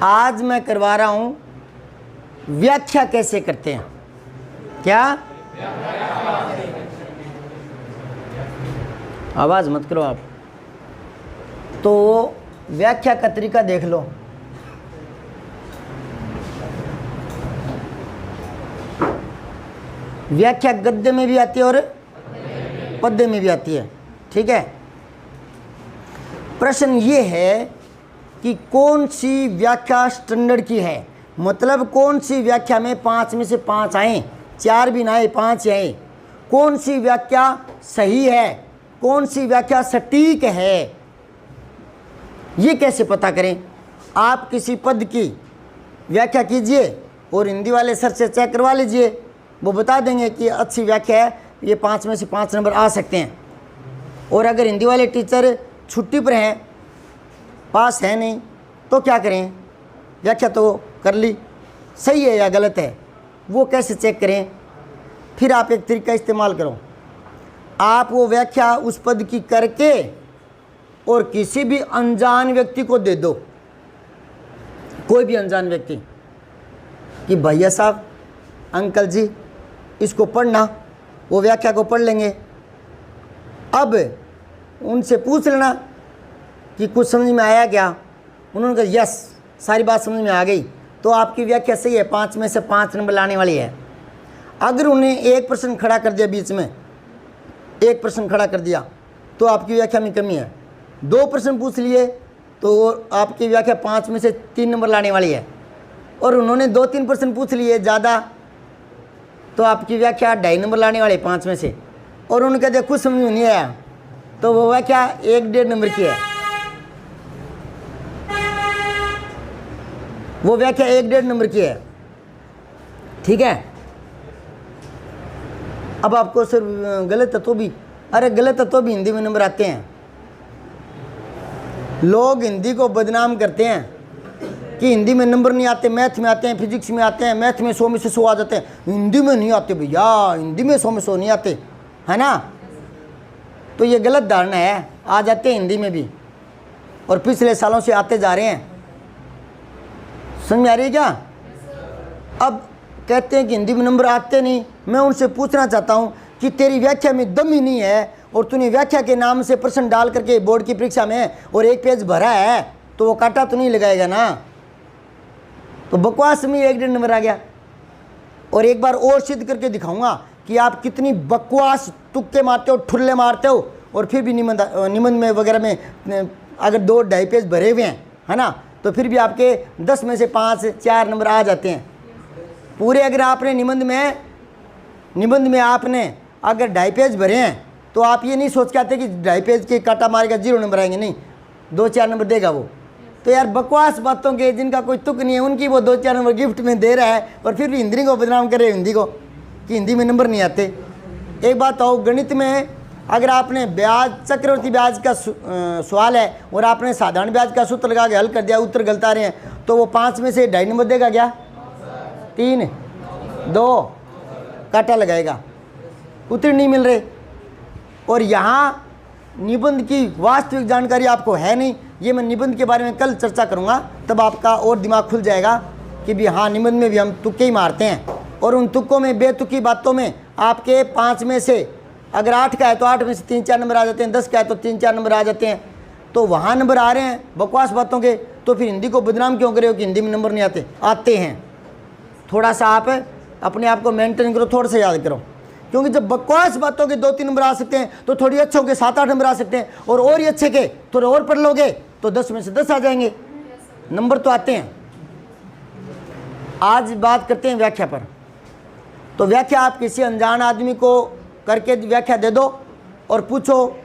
आज मैं करवा रहा हूं व्याख्या कैसे करते हैं। क्या आवाज मत करो आप। तो व्याख्या का तरीका देख लो। व्याख्या गद्य में भी आती है और पद्य में भी आती है। ठीक है। प्रश्न ये है कि कौन सी व्याख्या स्टैंडर्ड की है, मतलब कौन सी व्याख्या में 5 में से 5 आए, 4 भी ना आए, 5 आए। कौन सी व्याख्या सही है, कौन सी व्याख्या सटीक है, ये कैसे पता करें। आप किसी पद की व्याख्या कीजिए और हिंदी वाले सर से चेक करवा लीजिए, वो बता देंगे कि अच्छी व्याख्या है, ये 5 में से 5 नंबर आ सकते हैं। और अगर हिंदी वाले टीचर छुट्टी पर हैं, पास है नहीं, तो क्या करें। व्याख्या तो कर ली, सही है या गलत है, वो कैसे चेक करें। फिर आप एक तरीका इस्तेमाल करो। आप वो व्याख्या उस पद की करके और किसी भी अनजान व्यक्ति को दे दो, कोई भी अनजान व्यक्ति, कि भैया साहब, अंकल जी, इसको पढ़ना। वो व्याख्या को पढ़ लेंगे। अब उनसे पूछ लेना कि कुछ समझ में आया क्या। उन्होंने कहा यस, सारी बात समझ में आ गई, तो आपकी व्याख्या सही है, 5 में से 5 नंबर लाने वाली है। अगर उन्हें एक प्रश्न खड़ा कर दिया, बीच में एक प्रश्न खड़ा कर दिया, तो आपकी व्याख्या में कमी है। 2 प्रश्न पूछ लिए तो आपकी व्याख्या 5 में से 3 नंबर लाने वाली है। और उन्होंने 2-3 प्रश्न पूछ लिए ज़्यादा, तो आपकी व्याख्या 2.5 नंबर लाने वाले 5 में से। और उन्होंने कहा कुछ समझ में नहीं आया, तो वो व्याख्या 1-1.5 नंबर की है। वो व्याख्या 1-1.5 नंबर की है। ठीक है। अब आपको सिर्फ गलत तत्व भी, अरे गलत तत्व भी हिंदी में नंबर आते हैं। लोग हिंदी को बदनाम करते हैं कि हिंदी में नंबर नहीं आते, मैथ में आते हैं, फिजिक्स में आते हैं, मैथ में 100 में से 100 आ जाते हैं, हिंदी में नहीं आते भैया, हिंदी में 100 में 100 नहीं आते, है ना। तो ये गलत धारणा है, आ जाते हैं हिंदी में भी, और पिछले सालों से आते जा रहे हैं। समझ में आ रही है क्या। अब कहते हैं कि हिंदी में नंबर आते नहीं। मैं उनसे पूछना चाहता हूँ कि तेरी व्याख्या में दम ही नहीं है, और तूने व्याख्या के नाम से प्रश्न डाल करके बोर्ड की परीक्षा में और 1 पेज भरा है, तो वो काटा तो नहीं लगाएगा ना। तो बकवास में 1-1.5 नंबर आ गया। और एक बार और सिद्ध करके दिखाऊंगा कि आप कितनी बकवास तुक्के मारते हो, ठुल्ले मारते हो, और फिर भी निबंध में वगैरह में अगर 2-2.5 पेज भरे हुए हैं, है ना, तो फिर भी आपके 10 में से 5-4 नंबर आ जाते हैं पूरे। अगर आपने निबंध में आपने अगर 2.5 पेज भरे हैं, तो आप ये नहीं सोच के आते कि 2.5 पेज के काटा मारेगा 0 नंबर आएंगे, नहीं, 2-4 नंबर देगा वो। तो यार बकवास बातों के जिनका कोई तुक नहीं है, उनकी वो 2-4 नंबर गिफ्ट में दे रहा है, और फिर भी हिंदी को बदनाम करे, हिंदी को, कि हिंदी में नंबर नहीं आते। एक बात आओ, गणित में अगर आपने ब्याज, चक्रवर्ती ब्याज का सवाल है और आपने साधारण ब्याज का सूत्र लगा के हल कर दिया, उत्तर गलत आ रहे हैं, तो वो 5 में से 2.5 नंबर देगा क्या, 3, 2 काटा लगाएगा, उत्तर नहीं मिल रहे। और यहाँ निबंध की वास्तविक जानकारी आपको है नहीं। ये मैं निबंध के बारे में कल चर्चा करूँगा, तब आपका और दिमाग खुल जाएगा कि भी हाँ, निबंध में भी हम तुक्के ही मारते हैं, और उन तुक्कों में, बेतुकी बातों में आपके 5 में से अगर 8 का है तो 8 में से 3-4 नंबर आ जाते हैं, 10 का है तो 3-4 नंबर आ जाते हैं। तो वहाँ नंबर आ रहे हैं बकवास बातों के, तो फिर हिंदी को बदनाम क्यों करे हो कि हिंदी में नंबर नहीं आते। आते हैं। थोड़ा सा आप अपने आप को मेंटेन करो, थोड़ा सा याद करो, क्योंकि जब बकवास बातों के 2-3 नंबर आ सकते हैं, तो थोड़ी अच्छों के 7-8 नंबर आ सकते हैं, और ही अच्छे के थोड़े और पढ़ लोगे तो 10 में से 10 आ जाएंगे। नंबर तो आते हैं। आज बात करते हैं व्याख्या पर। तो व्याख्या आप किसी अनजान आदमी को करके व्याख्या दे दो और पूछो,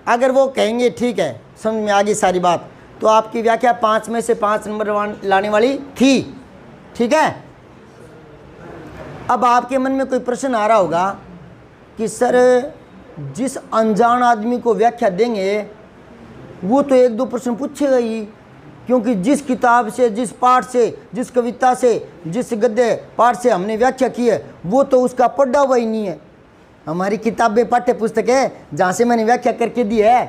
अगर वो कहेंगे ठीक है, समझ में आ गई सारी बात, तो आपकी व्याख्या 5 में से 5 नंबर लाने वाली थी। ठीक है। अब आपके मन में कोई प्रश्न आ रहा होगा कि सर, जिस अनजान आदमी को व्याख्या देंगे वो तो 1-2 प्रश्न पूछेगा ही, क्योंकि जिस किताब से, जिस पाठ से, जिस कविता से, जिस गद्य पाठ से हमने व्याख्या की है, वो तो उसका पढ़ा हुआ ही नहीं है। हमारी किताबें पाठ्य पुस्तक है जहाँ से मैंने व्याख्या करके दी है।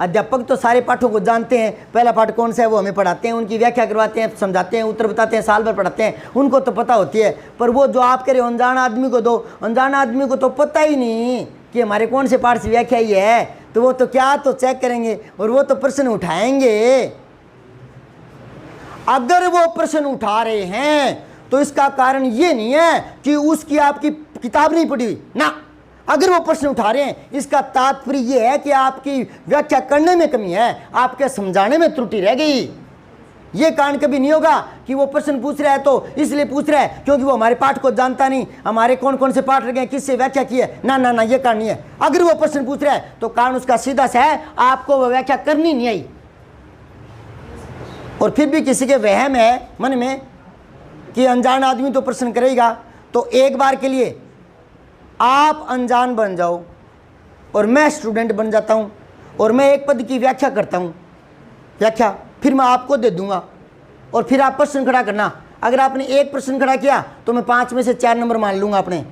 अध्यापक तो सारे पाठों को जानते हैं, पहला पाठ कौन सा है वो हमें पढ़ाते हैं, उनकी व्याख्या करवाते हैं, समझाते हैं, उत्तर बताते हैं, साल भर पढ़ाते हैं, उनको तो पता होती है। पर वो जो आप कह रहे हो अनजान आदमी को दो, अनजान आदमी को तो पता ही नहीं कि हमारे कौन से पाठ से व्याख्या ही है, तो वो तो क्या तो चेक करेंगे और वो तो प्रश्न उठाएंगे। अगर वो प्रश्न उठा रहे हैं तो इसका कारण ये नहीं है कि उसकी आपकी किताब नहीं पढ़ी हुई ना, अगर वो प्रश्न उठा रहे हैं इसका तात्पर्य ये है कि आपकी व्याख्या करने में कमी है, आपके समझाने में त्रुटि रह गई। ये कारण कभी नहीं होगा कि वो प्रश्न पूछ रहा है तो इसलिए पूछ रहा है क्योंकि वो हमारे पाठ को जानता नहीं, हमारे कौन कौन से पाठ रखे हैं, किससे व्याख्या की है, ना ना ना, ये कारण नहीं है। अगर वो प्रश्न पूछ रहा है तो कारण उसका सीधा सा है, आपको वो व्याख्या करनी नहीं आई। और फिर भी किसी के वहम है मन में कि अनजान आदमी तो प्रश्न करेगा, तो एक बार के लिए आप अनजान बन जाओ और मैं स्टूडेंट बन जाता हूँ और मैं एक पद की व्याख्या करता हूँ, व्याख्या फिर मैं आपको दे दूंगा और फिर आप प्रश्न खड़ा करना। अगर आपने एक प्रश्न खड़ा किया तो मैं 5 में से 4 नंबर मान लूँगा, आपने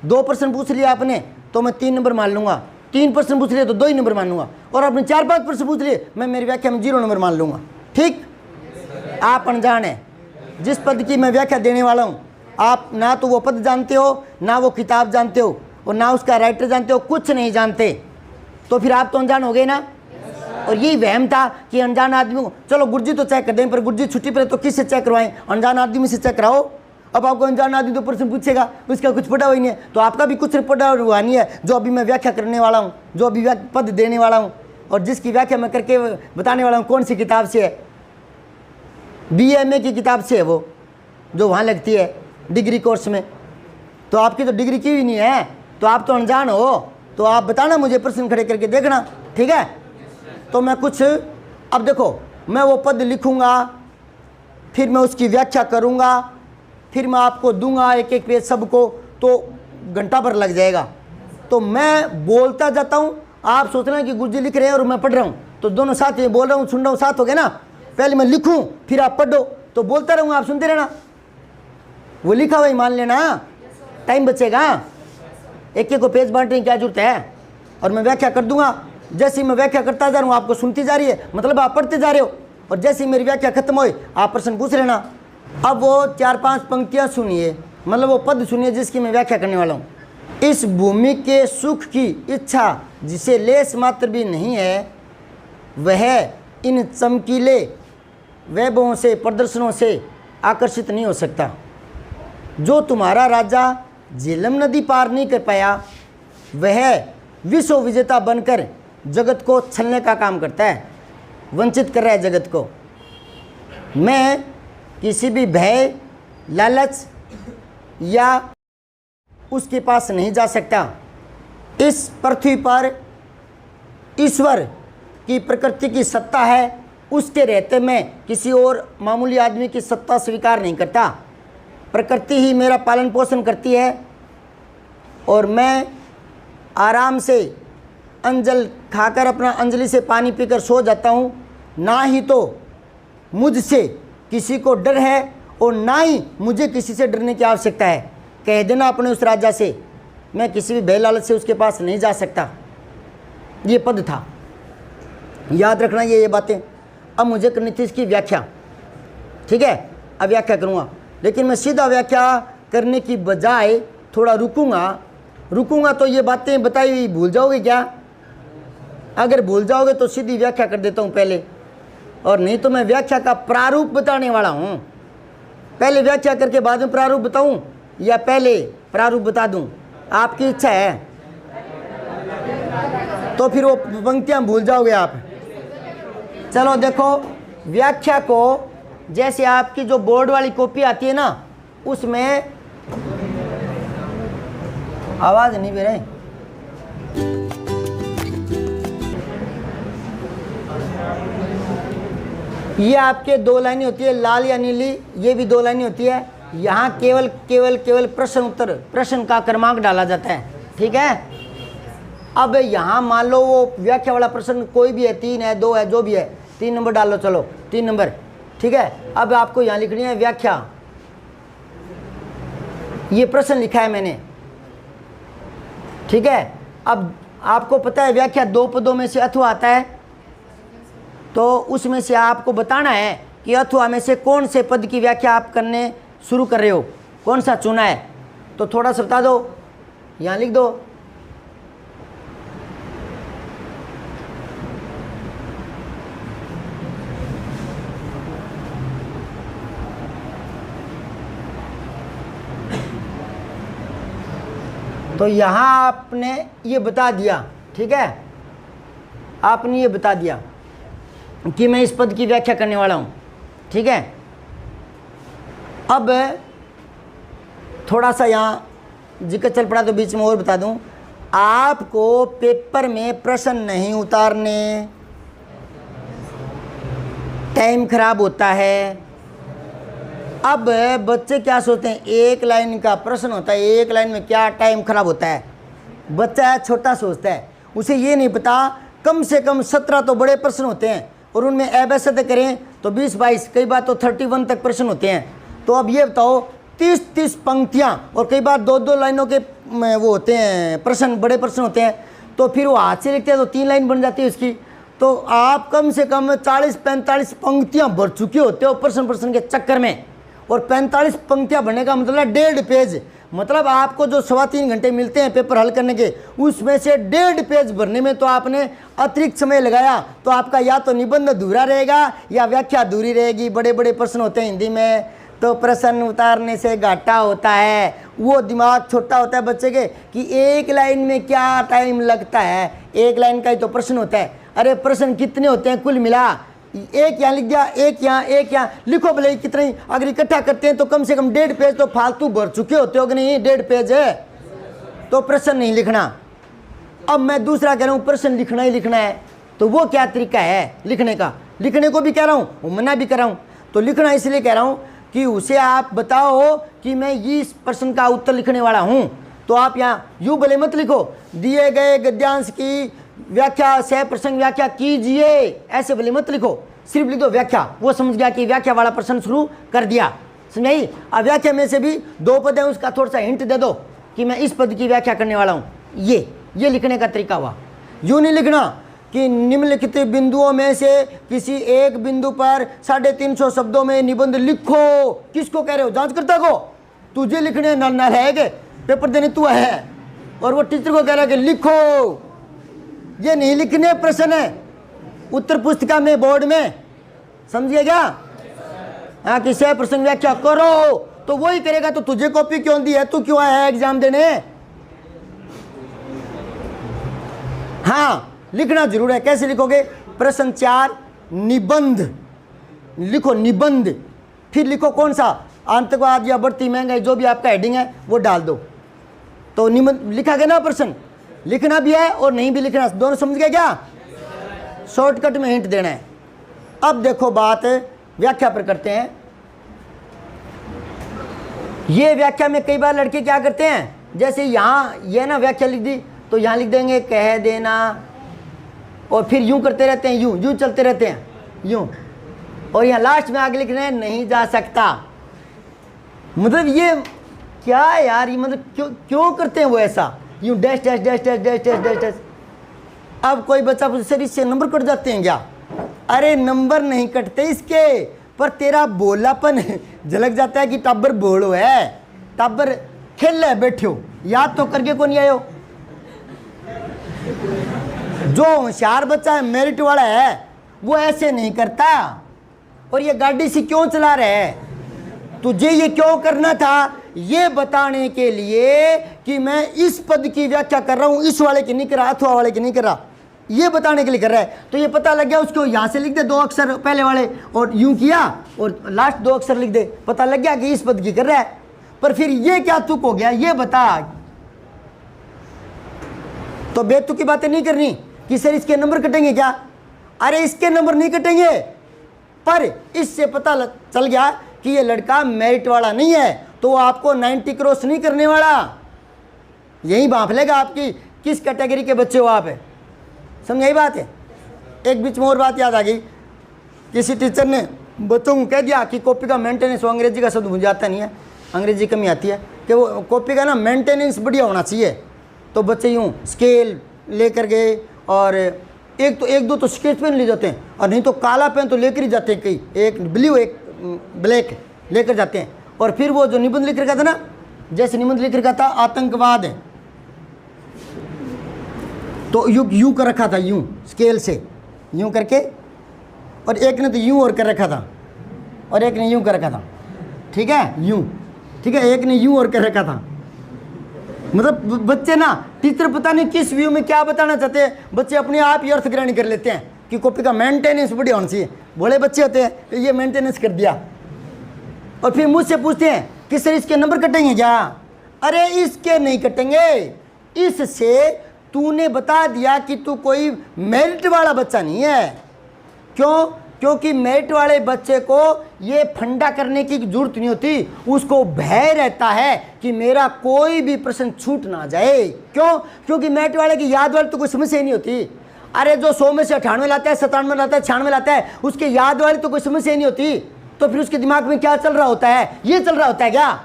2 प्रश्न पूछ लिया आपने तो मैं 3 नंबर मान लूँगा, 3 प्रश्न पूछ लिए तो 2 ही नंबर मान लूँगा, और आपने 4-5 प्रश्न पूछ लिए मैं मेरी व्याख्या में 0 नंबर मान लूँगा। ठीक, आप अनजान हैं। जिस पद की मैं व्याख्या देने वाला हूँ आप ना तो वो पद जानते हो, ना वो किताब जानते हो, और ना उसका राइटर जानते हो, कुछ नहीं जानते, तो फिर आप तो अनजान हो गए ना। और यही वहम था कि अनजान आदमी को चलो गुरुजी तो चेक कर दें, पर गुरुजी छुट्टी पर तो किससे चेक करवाएं, अनजान आदमी से चेक कराओ। अब आपको अनजान आदमी तो प्रश्न पूछेगा, उसका कुछ पढ़ा हुआ ही नहीं है, तो आपका भी कुछ पढ़ा हुआ नहीं है जो अभी मैं व्याख्या करने वाला हूँ, जो अभी पद देने वाला हूँ और जिसकी व्याख्या मैं करके बताने वाला हूँ कौन सी किताब से है, BMA की किताब से है वो, जो वहाँ लगती है डिग्री कोर्स में। तो आपकी तो डिग्री की भी नहीं है, तो आप तो अनजान हो, तो आप बताना मुझे, प्रश्न खड़े करके देखना, ठीक है। तो मैं कुछ, अब देखो मैं वो पद लिखूँगा, फिर मैं उसकी व्याख्या करूँगा, फिर मैं आपको दूंगा एक एक पेज सबको, तो घंटा भर लग जाएगा। तो मैं बोलता जाता हूँ, आप सोच रहे हैं कि गुरुजी लिख रहे हैं और मैं पढ़ रहा हूँ, तो दोनों साथ में बोल रहा हूँ, सुन रहा हूँ, साथ हो गया ना। पहले मैं लिखूँ फिर आप पढ़ो, तो बोलता रहूँगा, आप सुनते रहना, वो लिखा हुआ ही मान लेना, टाइम बचेगा। एक एक को पेज बांटने की क्या जरूरत है, और मैं व्याख्या कर दूंगा। जैसे ही मैं व्याख्या करता जा रहा हूँ आपको सुनती जा रही है, मतलब आप पढ़ते जा रहे हो, और जैसे ही मेरी व्याख्या खत्म हो आप प्रश्न पूछ लेना। अब वो 4-5 पंक्तियाँ सुनिए, मतलब वो पद सुनिए जिसकी मैं व्याख्या करने वाला हूँ। इस भूमि के सुख की इच्छा जिसे लेस मात्र भी नहीं है, वह इन चमकीले वैभवों से, प्रदर्शनों से आकर्षित नहीं हो सकता। जो तुम्हारा राजा झेलम नदी पार नहीं कर पाया, वह विश्व विजेता बनकर जगत को छलने का काम करता है, वंचित कर रहा है जगत को। मैं किसी भी भय, लालच या उसके पास नहीं जा सकता। इस पृथ्वी पर ईश्वर की प्रकृति की सत्ता है, उसके रहते मैं किसी और मामूली आदमी की सत्ता स्वीकार नहीं करता। प्रकृति ही मेरा पालन पोषण करती है और मैं आराम से अंजल खाकर अपना अंजलि से पानी पीकर सो जाता हूँ। ना ही तो मुझसे किसी को डर है और ना ही मुझे किसी से डरने की आवश्यकता है। कह देना अपने उस राजा से, मैं किसी भी भय लालच से उसके पास नहीं जा सकता। ये पद था, याद रखना ये बातें। अब मुझे करनी थी इसकी व्याख्या, ठीक है। अब व्याख्या करूँगा, लेकिन मैं सीधा व्याख्या करने की बजाय थोड़ा रुकूंगा तो ये बातें बताई हुई भूल जाओगे क्या? अगर भूल जाओगे तो सीधी व्याख्या कर देता हूँ पहले, और नहीं तो मैं व्याख्या का प्रारूप बताने वाला हूँ। पहले व्याख्या करके बाद में प्रारूप बताऊँ या पहले प्रारूप बता दूँ, आपकी इच्छा है। तो फिर वो पंक्तियाँ भूल जाओगे आप। चलो देखो, व्याख्या को जैसे आपकी जो बोर्ड वाली कॉपी आती है ना, उसमें आवाज नहीं भी रही। ये आपके 2 लाइनें होती है, लाल या नीली, ये भी 2 लाइनें होती है। यहाँ केवल प्रश्न उत्तर, प्रश्न का क्रमांक डाला जाता है, ठीक है। अब यहाँ मान लो वो व्याख्या वाला प्रश्न कोई भी है, 3 है, 2 है, जो भी है, 3 नंबर डाल लो, चलो 3 नंबर, ठीक है। अब आपको यहाँ लिखनी है व्याख्या। ये प्रश्न लिखा है मैंने, ठीक है। अब आपको पता है व्याख्या 2 पदों में से अथवा आता है, तो उसमें से आपको बताना है कि अथवा में से कौन से पद की व्याख्या आप करने शुरू कर रहे हो, कौन सा चुना है। तो थोड़ा सा बता दो, यहाँ लिख दो। तो यहाँ आपने ये बता दिया, ठीक है, आपने ये बता दिया कि मैं इस पद की व्याख्या करने वाला हूँ, ठीक है। अब थोड़ा सा यहाँ जिक्र चल पड़ा तो बीच में और बता दूँ, आपको पेपर में प्रश्न नहीं उतारने, टाइम खराब होता है। अब बच्चे क्या सोचते हैं, एक लाइन का प्रश्न होता है, एक लाइन में क्या टाइम खराब होता है। बच्चा छोटा सोचता है, उसे ये नहीं पता कम से कम 17 तो बड़े प्रश्न होते हैं और उनमें अभ्यास करें तो 20-22, कई बार तो 31 तक प्रश्न होते हैं। तो अब ये बताओ 30-30 पंक्तियाँ और कई बार 2-2 लाइनों के वो होते हैं प्रश्न, बड़े प्रश्न होते हैं। तो फिर वो हाथ से लिखते हैं तो 3 लाइन बन जाती है उसकी। तो आप कम से कम 40-45 पंक्तियाँ भर चुके होते हो प्रश्न के चक्कर में, और 45 पंक्तियाँ भरने का मतलब 1.5 पेज, मतलब आपको जो 3.25 घंटे मिलते हैं पेपर हल करने के, उसमें से 1.5 पेज भरने में तो आपने अतिरिक्त समय लगाया। तो आपका या तो निबंध अधूरा रहेगा या व्याख्या अधूरी रहेगी। बड़े बड़े प्रश्न होते हैं हिंदी में, तो प्रश्न उतारने से घाटा होता है। वो दिमाग छोटा होता है बच्चे के कि एक लाइन में क्या टाइम लगता है, एक लाइन का ही तो प्रश्न होता है। अरे प्रश्न कितने होते हैं कुल मिला, एक यहाँ लिख दिया, एक यहाँ लिखो भले ही कितना ही। अगर इकट्ठा करते हैं तो कम से कम 1.5 पेज तो फालतू भर चुके होते हो कि नहीं, 1.5 पेज है तो प्रश्न नहीं लिखना। अब मैं दूसरा कह रहा हूँ प्रश्न लिखना ही लिखना है, तो वो क्या तरीका है लिखने का, लिखने को भी कह रहा हूँ मना भी कर रहा हूँ। तो लिखना इसलिए कह रहा हूँ कि उसे आप बताओ कि मैं इस प्रश्न का उत्तर लिखने वाला हूँ। तो आप यहाँ यूँ भले मत लिखो, दिए गए गद्यांश की व्याख्या सह प्रसंग व्याख्या कीजिए, ऐसे भले मत लिखो, सिर्फ लिख दो व्याख्या। वो समझ गया कि व्याख्या वाला प्रश्न शुरू कर दिया, समझाई। अब व्याख्या में से भी 2 पद है, उसका थोड़ा सा हिंट दे दो कि मैं इस पद की व्याख्या करने वाला हूँ। ये लिखने का तरीका हुआ। यूँ नहीं लिखना कि निम्नलिखित बिंदुओं में से किसी एक बिंदु पर 350 शब्दों में निबंध लिखो। किसको कह रहे हो, जांचकर्ता को? तुझे लिखने ना रहेगा, पेपर देने तू है, और वो टीचर को कह रहा है कि लिखो। ये नहीं लिखने प्रश्न है उत्तर पुस्तिका में, बोर्ड में, समझिए क्या? हाँ, कि सह प्रसंग व्याख्या करो, तो वही करेगा। तो तुझे कॉपी क्यों दी है, तू क्यों आया है एग्जाम देने? हाँ, लिखना जरूर है। कैसे लिखोगे? प्रश्न 4 निबंध लिखो, निबंध। फिर लिखो कौन सा, आतंकवाद या बढ़ती महंगाई, जो भी आपका हेडिंग है वो डाल दो। तो निबंध लिखा गया ना, प्रश्न लिखना भी है और नहीं भी लिखना, दोनों समझ गए क्या? शॉर्टकट में हिंट देना है। अब देखो बात व्याख्या पर करते हैं। ये व्याख्या में कई बार लड़के क्या करते हैं, जैसे यहाँ ये ना व्याख्या लिख दी तो यहाँ लिख देंगे कह देना, और फिर यूं करते रहते हैं, यूं चलते रहते हैं यूं, और यहाँ लास्ट में आगे लिख रहे हैं नहीं जा सकता। मतलब ये क्या है यार, ये मतलब क्यों करते हैं वो ऐसा, यूं dash dash dash dash dash dash dash dash. अब कोई बच्चा पूछे सर इससे नंबर कट जाते हैं क्या? अरे नंबर नहीं कटते इसके, पर तेरा बोलापन झलक जाता है कि टाबर बोलो है, टाबर खेल है, बैठे हो, याद तो करके को नहीं आयो। जो होशियार बच्चा है, मेरिट वाला है, वो ऐसे नहीं करता। और ये गाड़ी सी क्यों चला रहा है? तुझे ये क्यों करना था? ये बताने के लिए कि मैं इस पद की व्याख्या कर रहा हूं, इस वाले की नहीं कर रहा, अथवा वाले की नहीं कर रहा, ये बताने के लिए कर रहा है। तो ये पता लग गया उसको, यहां से लिख दे 2 अक्षर पहले वाले और यूं किया और लास्ट 2 अक्षर लिख दे, पता लग गया कि इस पद की कर रहा है। पर फिर ये क्या तुक हो गया, ये बता। तो बेतुकी बातें नहीं करनी कि सर इसके नंबर कटेंगे क्या। अरे इसके नंबर नहीं कटेंगे, पर इससे पता चल गया कि ये लड़का मेरिट वाला नहीं है, तो वो आपको 90 क्रॉस नहीं करने वाला। यही भांप लेगा आपकी किस कैटेगरी के बच्चे हो आप, समझ यही बात है। एक बीच में और बात याद आ गई, किसी टीचर ने बच्चों को कह दिया कि कॉपी का मेंटेनेंस, वो अंग्रेजी का शब्द मुझे आता नहीं है, अंग्रेजी कमी आती है, कि वो कॉपी का ना मेंटेनेंस बढ़िया होना चाहिए। तो बच्चे यूँ स्केल लेकर गए और एक दो तो स्केच पेन ले जाते हैं, और नहीं तो काला पेन तो लेकर ही जाते हैं, कई एक ब्लू एक ब्लैक लेकर जाते हैं। और फिर वो जो निबंध लिख रखा था ना, जैसे निबंध लिख रखा था आतंकवाद है, तो यूं कर रखा था, यूं स्केल से यूं करके, और एक ने तो यूं और कर रखा था, और एक ने यूं कर रखा था, ठीक है, यूं, ठीक है, एक ने यूं और कर रखा था। मतलब बच्चे ना, टीचर पता नहीं किस व्यू में क्या बताना चाहते हैं, बच्चे अपने आप ही अर्थ ग्रहण कर लेते हैं कि कॉपी का मेंटेनेंस बड़ी होनी चाहिए। बड़े बच्चे होते हैं, ये मेंटेनेंस कर दिया, और फिर मुझसे पूछते हैं कि सर इसके नंबर कटेंगे क्या? अरे इसके नहीं कटेंगे, इससे तूने बता दिया कि तू कोई मेरिट वाला बच्चा नहीं है। क्यों? क्योंकि मेरिट वाले बच्चे को ये फंडा करने की जरूरत नहीं होती, उसको भय रहता है कि मेरा कोई भी प्रश्न छूट ना जाए। क्यों? क्योंकि मेरिट वाले की याद वाली तो कोई समस्या ही नहीं होती। अरे जो 100 में से 98 लाता है, 97 लाता है, 96 लाता है, उसके याद वाली तो कोई समस्या ही नहीं होती। तो फिर उसके दिमाग में क्या चल रहा होता है? ये चल रहा होता है क्या?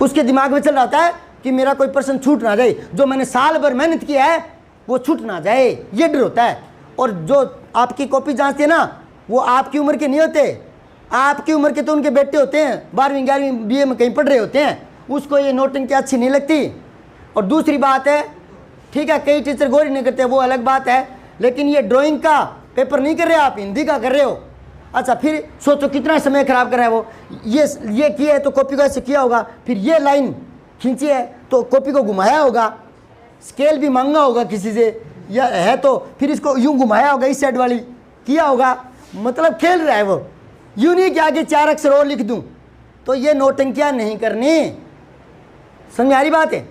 उसके दिमाग में चल रहा होता है कि मेरा कोई प्रश्न छूट ना जाए, जो मैंने साल भर मेहनत किया है वो छूट ना जाए, ये डर होता है। और जो आपकी कॉपी जांचते हैं ना, वो आपकी उम्र के नहीं होते, आपकी उम्र के तो उनके बेटे होते हैं, 12वीं 11वीं BA में कहीं पढ़ रहे होते हैं, उसको ये नोटिंग क्या अच्छी नहीं लगती। और दूसरी बात है, ठीक है, कई टीचर गौर नहीं करते, वो अलग बात है, लेकिन ये ड्राइंग का पेपर नहीं कर रहे आप, हिंदी का कर रहे हो। अच्छा, फिर सोचो कितना समय खराब कर रहा है वो, ये किया है तो कॉपी को ऐसे किया होगा, फिर ये लाइन खींची है तो कॉपी को घुमाया होगा, स्केल भी मांगा होगा किसी से, या है तो फिर इसको यूं घुमाया होगा, इस साइड वाली किया होगा, मतलब खेल रहा है वो। यूं नहीं कि आगे 4 अक्षर और लिख दूं, तो ये नोटंकियां नहीं करनी। समझ आ रही बात है?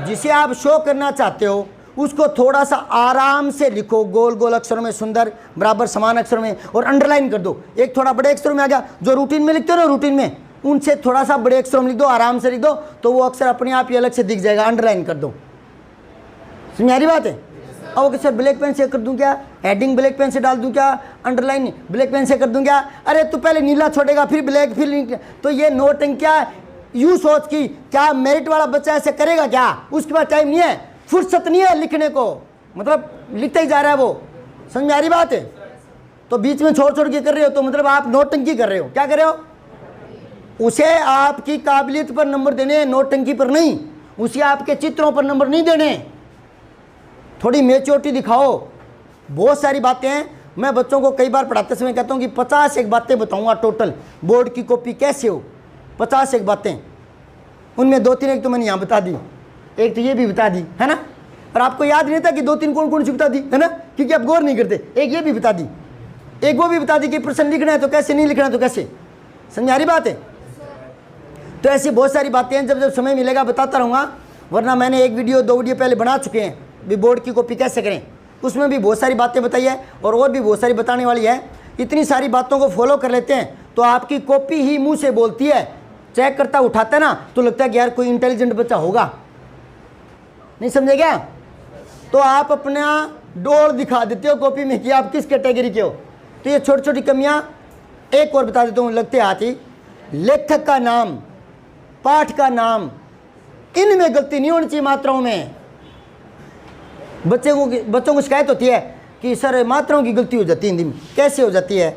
जिसे आप शो करना चाहते हो उसको थोड़ा सा आराम से लिखो, गोल गोल अक्षरों में, सुंदर बराबर समान अक्षरों में, और अंडरलाइन कर दो। एक थोड़ा बड़े अक्षरों में आ गया, जो रूटीन में लिखते हो ना, रूटीन में उनसे थोड़ा सा बड़े अक्षरों में लिख दो, आराम से लिख दो, तो वो अक्षर अपने आप ही अलग से दिख जाएगा, अंडरलाइन कर दो। समझ आ रही बात है? अब सर ब्लैक पेन से कर दूं क्या, हेडिंग ब्लैक पेन से डाल दूं क्या, अंडरलाइन ब्लैक पेन से कर दूं क्या? अरे तू पहले नीला छोड़ेगा फिर ब्लैक फिर, तो ये नोटिंग क्या यूं सोच की क्या मेरिट वाला बच्चा ऐसे करेगा क्या? उसके पास टाइम नहीं है, फुर्सत नहीं है लिखने को, मतलब लिखता ही जा रहा है वो। समझ में आ रही बात है? तो बीच में छोड़ छोड़ के कर रहे हो तो मतलब आप नोटंकी कर रहे हो। क्या कर रहे हो? उसे आपकी काबिलियत पर नंबर देने, नोटंकी पर नहीं। उसे आपके चित्रों पर नंबर नहीं देने। थोड़ी मेच्योरिटी दिखाओ। बहुत सारी बातें हैं, मैं बच्चों को कई बार पढ़ाते समय कहता हूँ कि 50 एक बातें बताऊंगा टोटल, बोर्ड की कॉपी कैसे हो, 50 एक बातें। उनमें 2-3 एक तो मैंने यहाँ बता दी, एक तो ये भी बता दी, है ना। और आपको याद नहीं था कि 2-3 कौन कौन सी बता दी, है ना, क्योंकि आप गौर नहीं करते। एक ये भी बता दी, एक वो भी बता दी कि प्रश्न लिखना है तो कैसे, नहीं लिखना है तो कैसे। समझ आ रही बात है? तो ऐसी बहुत सारी बातें हैं, जब जब समय मिलेगा बताता रहूँगा, वरना मैंने 1 वीडियो 2 वीडियो पहले बना चुके हैं भी बोर्ड की कॉपी कैसे करें, उसमें भी बहुत सारी बातें बताई है और भी बहुत सारी बताने वाली है। इतनी सारी बातों को फॉलो कर लेते हैं तो आपकी कॉपी ही मुंह से बोलती है। चेक करता उठाता है ना तो लगता है कि यार कोई इंटेलिजेंट बच्चा होगा, नहीं समझे क्या? तो आप अपना डोर दिखा देते हो कॉपी में कि आप किस कैटेगरी के हो। तो ये छोटी छोटी कमियां एक और बता देता हूँ लगते हाथ ही। लेखक का नाम, पाठ का नाम, इनमें गलती नहीं होनी चाहिए मात्राओं में। बच्चों को शिकायत होती है कि सर मात्राओं की गलती हो जाती है हिंदी में। कैसे हो जाती है?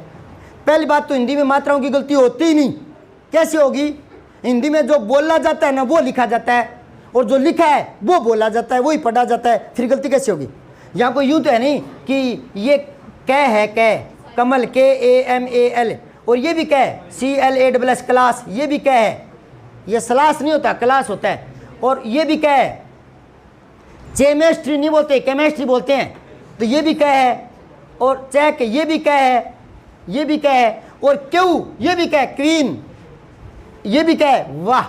पहली बात तो हिंदी में मात्राओं की गलती होती ही नहीं। कैसे होगी? हिंदी में जो बोला जाता है ना वो लिखा जाता है, और जो लिखा है वो बोला जाता है, वही पढ़ा जाता है, फिर गलती कैसे होगी? यहाँ कोई यूँ तो है नहीं कि ये कै है, कै कमल KAMAL, और ये भी कै CLASS क्लास, ये भी कै है, ये सलास नहीं होता क्लास होता है। और ये भी कै है, केमिस्ट्री नहीं बोलते केमिस्ट्री बोलते हैं, तो ये भी कै है। और चेक ये भी कै है, ये भी कै है। और क्यों ये भी कै, क्वीन ये भी कै। वाह,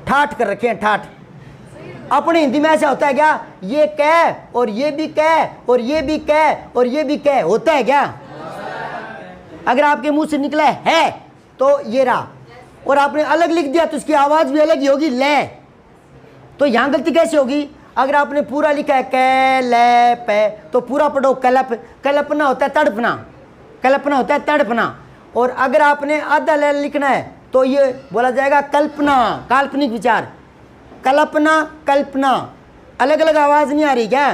ठाठ कर रखे हैं ठाठ। अपने हिंदी में ऐसा होता है क्या? ये कै और ये भी कै और ये भी कै और ये भी कै होता है क्या? अगर आपके मुंह से निकला है तो ये रहा, और आपने अलग लिख दिया तो इसकी आवाज भी अलग ही होगी, ले। तो यहां गलती कैसे होगी? अगर आपने पूरा लिखा है कै ले पे तो पूरा पढ़ो कलप। कल्पना होता है तड़पना, कल्पना होता है तड़पना। और अगर आपने आधा ले लिखना है तो ये बोला जाएगा कल्पना, काल्पनिक विचार। कल्पना कल्पना, अलग अलग आवाज नहीं आ रही क्या?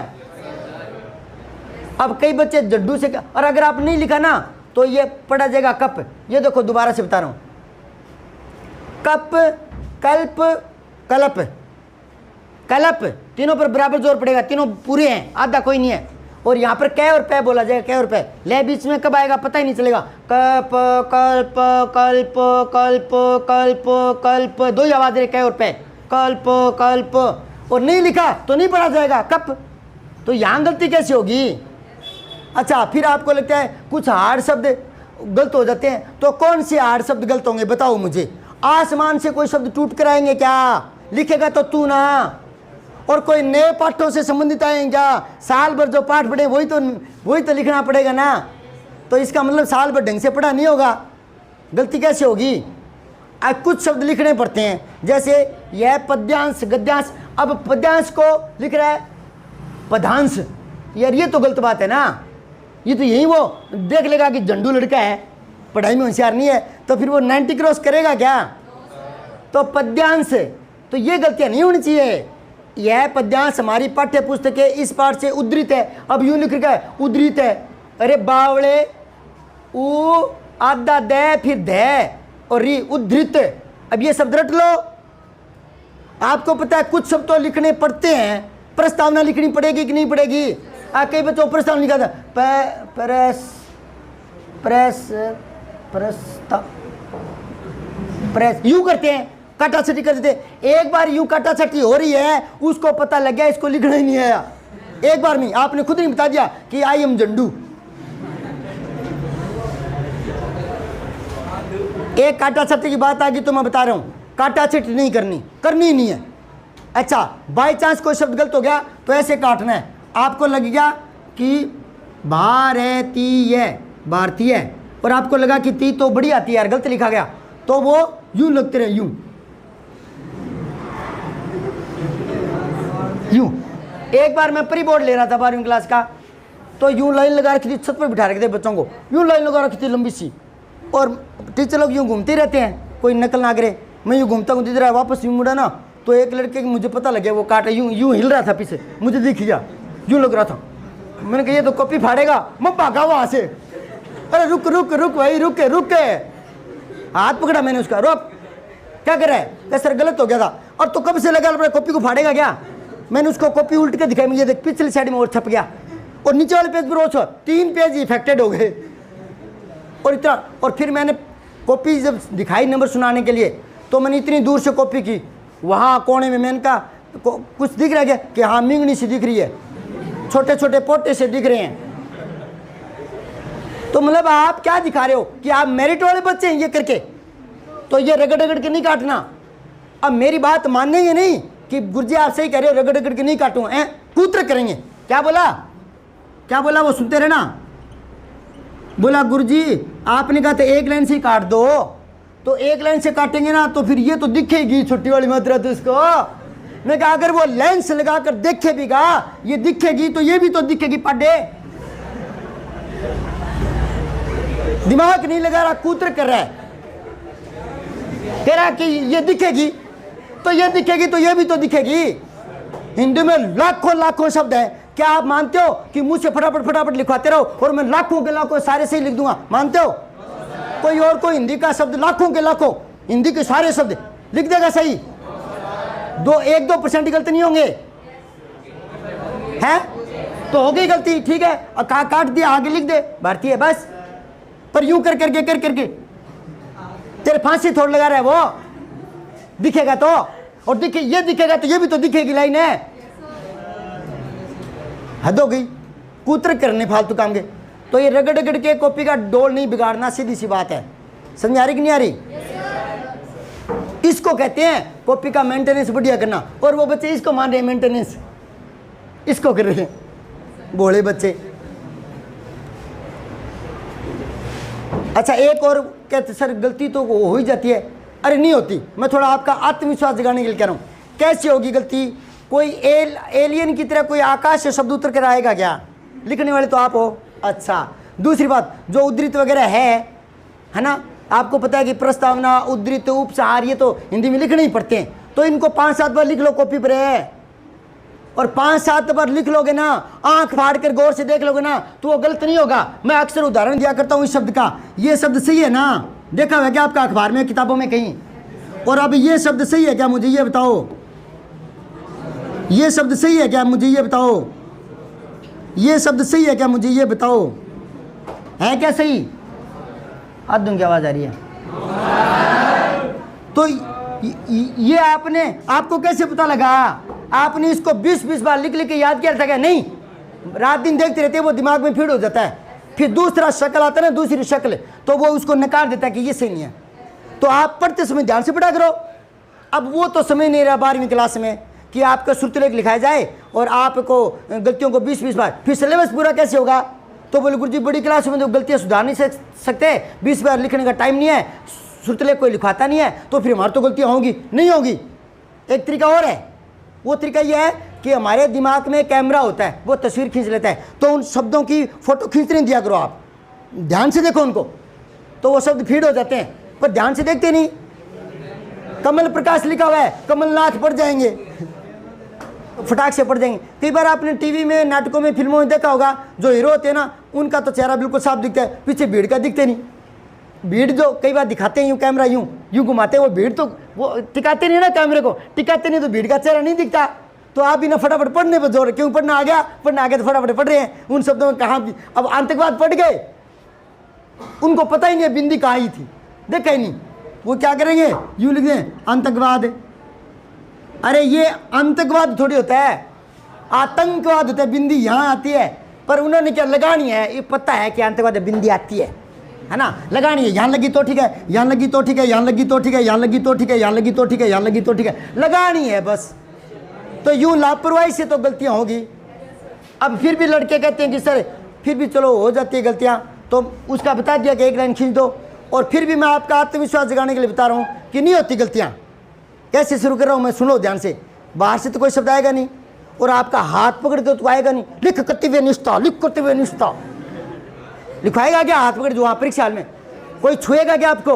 अब कई बच्चे जड्डू से, और अगर आप नहीं लिखा ना तो ये पढ़ा जाएगा कप। ये देखो दोबारा से बता रहा हूं, कप, कल्प, कलप, कलप, तीनों पर बराबर जोर पड़ेगा, तीनों पूरे हैं, आधा कोई नहीं है। और यहाँ पर कै और पै बोला जाएगा, कै और पै। ले बीच में कब आएगा पता ही नहीं चलेगा। कप, कल्प, कल्प, कल्प, कल्प, कल्प, दो ही आवाज रहे, कै और पै, कल्प, कल्प। और नहीं लिखा तो नहीं पढ़ा जाएगा कप। तो यहाँ गलती कैसे होगी? अच्छा, फिर आपको लगता है कुछ हार्ड शब्द गलत हो जाते हैं, तो कौन से हार्ड शब्द गलत होंगे बताओ मुझे। आसमान से कोई शब्द टूट कर आएंगे क्या? लिखेगा तो तू ना। और कोई नए पाठों से संबंधित आएंगे क्या? साल भर जो पाठ पढ़े वही तो लिखना पड़ेगा ना। तो इसका मतलब साल भर ढंग से पढ़ा नहीं होगा, गलती कैसे होगी? कुछ शब्द लिखने पड़ते हैं, जैसे यह पद्यांश, गद्यांश। अब पद्यांश को लिख रहा है पदांश, यार ये तो गलत बात है ना। ये तो यही वो देख लेगा कि झंडू लड़का है, पढ़ाई में होशियार नहीं है, तो फिर वो 90 क्रॉस करेगा क्या? तो पद्यांश, तो ये गलतियां नहीं होनी चाहिए। यह पद्यांश हमारी पाठ्य पुस्तक के इस पाठ से उद्धृत है। अब यूं लिख रखा है उद्धृत है। अरे बावड़े, उ आधा दे फिर दे और री, उद्धृत। अब ये शब्द रट लो। आपको पता है कुछ शब्द तो लिखने पड़ते हैं, प्रस्तावना लिखनी पड़ेगी कि नहीं पड़ेगी? कई बच्चों प्रस्तावना लिखा था, प्रेस यूं करते हैं, काटा छटी कर देते। एक बार यूं काटा छटी हो रही है, उसको पता लग गया इसको लिखना ही नहीं आया। एक बार में आपने खुद नहीं बता दिया कि आई एम झंडू। एक काटा छटी की बात आ गई तो मैं बता रहा हूं, काटा छटी नहीं करनी नहीं है। अच्छा, बाई चांस कोई शब्द गलत हो गया तो ऐसे काटना है। आपको लग गया कि भारतीय, और आपको लगा कि ती तो बड़ी आती है यार, गलत लिखा गया, तो वो यूं लगते रहे, यूं। एक बार मैं प्री बोर्ड ले रहा था 12वीं क्लास का, तो यूं लाइन लगा रखी थी, छत पर बिठा रखे थे बच्चों को, यूं लाइन लगा रखी थी लंबी सी, और टीचर लोग यूं घूमते रहते हैं, कोई नकल ना करे। मैं यूं घूमता हूँ, इधर वापस यूं मुड़ा ना, तो एक लड़के मुझे पता लग गया वो काटा यूं हिल रहा था पीछे, मुझे दिख गया, यूं लग रहा था। मैंने कहा ये तो कॉपी फाड़ेगा, मैं भागा वहां से। अरे रुक भाई, रुक, हाथ पकड़ा मैंने उसका, रुक, क्या कर रहा है? सर गलत हो गया था। और तो कब से लगा अपने कॉपी को फाड़ेगा क्या? मैंने उसको कॉपी उल्ट के दिखाई, मुझे देख पिछली साइड में और छप गया, और नीचे वाले पेज पर और 3 पेज इफेक्टेड हो गए। और इतना, और फिर मैंने कॉपी जब दिखाई नंबर सुनाने के लिए, तो मैंने इतनी दूर से कॉपी की, वहाँ कोने में मैंने कहा कुछ दिख रहा है क्या? कि हाँ मिंगनी सी दिख रही है, छोटे छोटे पोटे से दिख रहे हैं। तो मतलब आप क्या दिखा रहे हो कि आप मेरिट वाले बच्चे हैं ये करके? तो ये रगड़ के नहीं काटना। अब मेरी बात मानेंगे नहीं कि गुरुजी आप सही कह रहे हो, रगड़ के नहीं काटूंगा, कूत्र करेंगे। क्या बोला वो सुनते रहे ना। बोला गुरुजी आपने कहा था एक लाइन से ही काट दो, तो एक लाइन से काटेंगे ना तो फिर ये तो दिखेगी छोटी वाली मात्रा, तो इसको मैं कहा अगर वो लेंस लगाकर देखे भी गा, ये दिखेगी तो ये भी तो दिखेगी। पाडे दिमाग नहीं लगा रहा, कूत्र कर रहा है, कह रहा कि ये दिखेगी तो ये दिखेगी तो ये भी तो दिखेगी। हिंदी में लाखों शब्द है, क्या आप मानते हो कि मुझ से फटाफट लिखवाते रहो और मैं लाखों के लाखों सारे सही लिख दूंगा? मानते हो? कोई हिंदी का शब्द लाखों के लाखों हिंदी के सारे शब्द लिख देगा सही? 1-2% गलती नहीं होंगे हैं? तो हो गई गलती, ठीक है, काट दिया, आगे लिख दे भारतीय बस। पर यूं कर करके तेरे फांसी थोड़ लगा रहा है वो, दिखेगा तो, और ये दिखेगा तो ये भी तो दिखेगी लाइन है। हद हो गई, कूत्र करने फालतू काम के। तो ये रगड़ के कॉपी का डोल नहीं बिगाड़ना, सीधी सी बात है। समझ आ रही कि नहीं आ रही? इसको कहते हैं कॉपी का मेंटेनेंस बढ़िया करना, और वो बच्चे इसको मान रहे हैं मेंटेनेंस, इसको कर रहे हैं भोले बच्चे। अच्छा, एक और कहते सर गलती तो हो ही जाती है। अरे नहीं होती, मैं थोड़ा आपका आत्मविश्वास जगाने के लिए कह रहा हूँ। कैसे होगी गलती? कोई एलियन की तरह कोई आकाश से शब्द उतर कर आएगा क्या? लिखने वाले तो आप हो। अच्छा, दूसरी बात, जो उद्धृत वगैरह है ना, आपको पता है कि प्रस्तावना, उद्धृत, उपसहार, ये तो हिंदी में लिखने ही पड़ते हैं, तो इनको 5-7 बार लिख लो कॉपी पर है। और 5-7 बार लिख लोगे ना, आंख फाड़ कर गौर से देख लोगे ना, तो वो गलत नहीं होगा। मैं अक्सर उदाहरण दिया करता हूँ इस शब्द का, ये शब्द सही है ना, देखा हुआ क्या आपका अखबार में, किताबों में कहीं? और अब ये शब्द सही है क्या, मुझे ये बताओ, ये शब्द सही है क्या, मुझे ये बताओ, ये शब्द सही है क्या, मुझे ये बताओ, है क्या सही? हाथ दूं, की आवाज आ रही है? तो ये आपको कैसे पता लगा? आपने इसको 20-20 बार लिख लिख के याद किया था क्या? नहीं, रात दिन देखते रहते वो दिमाग में फीड हो जाता है, फिर दूसरा शक्ल आता है ना, दूसरी शक्ल, तो वो उसको नकार देता है कि ये सही नहीं है। तो आप पढ़ते समय ध्यान से पढ़ा करो। अब वो तो समय नहीं रहा 12वीं क्लास में कि आपका श्रुतिलेख लिखाया जाए और आपको गलतियों को 20-20 बार, फिर सिलेबस पूरा कैसे होगा? तो बोले गुरुजी बड़ी क्लास में तो गलतियां सुधार नहीं सकते, 20 बार लिखने का टाइम नहीं है, श्रुतिलेख कोई लिखवाता नहीं है, तो फिर हमारी तो गलतियां होंगी नहीं होगी। एक तरीका और है, वो तरीका यह है कि हमारे दिमाग में कैमरा होता है, वो तस्वीर खींच लेता है, तो उन शब्दों की फोटो खींचने दिया करो, आप ध्यान से देखो उनको, तो वो शब्द फीड हो जाते हैं, पर ध्यान से देखते नहीं। कमल प्रकाश लिखा हुआ है, कमलनाथ पढ़ जाएंगे, फटाक से पढ़ जाएंगे। कई बार आपने टीवी में, नाटकों में, फिल्मों में देखा होगा, जो हीरो होते हैं ना, उनका तो चेहरा बिल्कुल साफ दिखता है, पीछे भीड़ का दिखते नहीं। भीड़ जो कई बार दिखाते हैं, यूँ कैमरा यूँ घुमाते हैं, वो भीड़ तो वो टिकाते नहीं ना, कैमरे को टिकाते नहीं, तो भीड़ का चेहरा नहीं दिखता। तो आप भी ना फटाफट पढ़ने पर जोर, क्यों पढ़ना आ गया तो फटाफट पढ़ रहे हैं उन शब्दों में। कहाँ अब आतंकवाद पढ़ गए, उनको पता ही नहीं बिंदी कहाँ ही थी, देखा ही नहीं, वो क्या करेंगे, यूँ लिख दें आतंकवाद। अरे ये आतंकवाद थोड़ी होता है, आतंकवाद होता है, बिंदी यहाँ आती है, पर उन्होंने क्या लगानी है, ये पता है कि आतंकवाद बिंदी आती है ना, लगानी है, यहाँ लगी तो ठीक है, यहाँ लगी तो ठीक है, यहाँ लगी तो ठीक है, यहाँ लगी तो ठीक है, यहाँ लगी तो ठीक है, यहाँ लगी तो ठीक है, लगानी है बस। तो यूँ लापरवाही से तो गलतियाँ होगी। अब फिर भी लड़के कहते हैं कि सर फिर भी चलो हो जाती है गलतियाँ, तो उसका बता दिया कि एक लाइन खींच दो, और फिर भी मैं आपका आत्मविश्वास जगाने के लिए बता रहा हूँ कि नहीं होती गलतियाँ। कैसे शुरू कर रहा हूँ मैं, सुनो ध्यान से, बाहर से तो कोई शब्द आएगा नहीं, और आपका हाथ पकड़ के तो आएगा नहीं, लिख कर्तव्य निष्ठा, लिख कर्तव्य निष्ठा, लिखवाएगा क्या हाथ पकड़? जो वहाँ परीक्षा हाल में कोई छुएगा क्या आपको?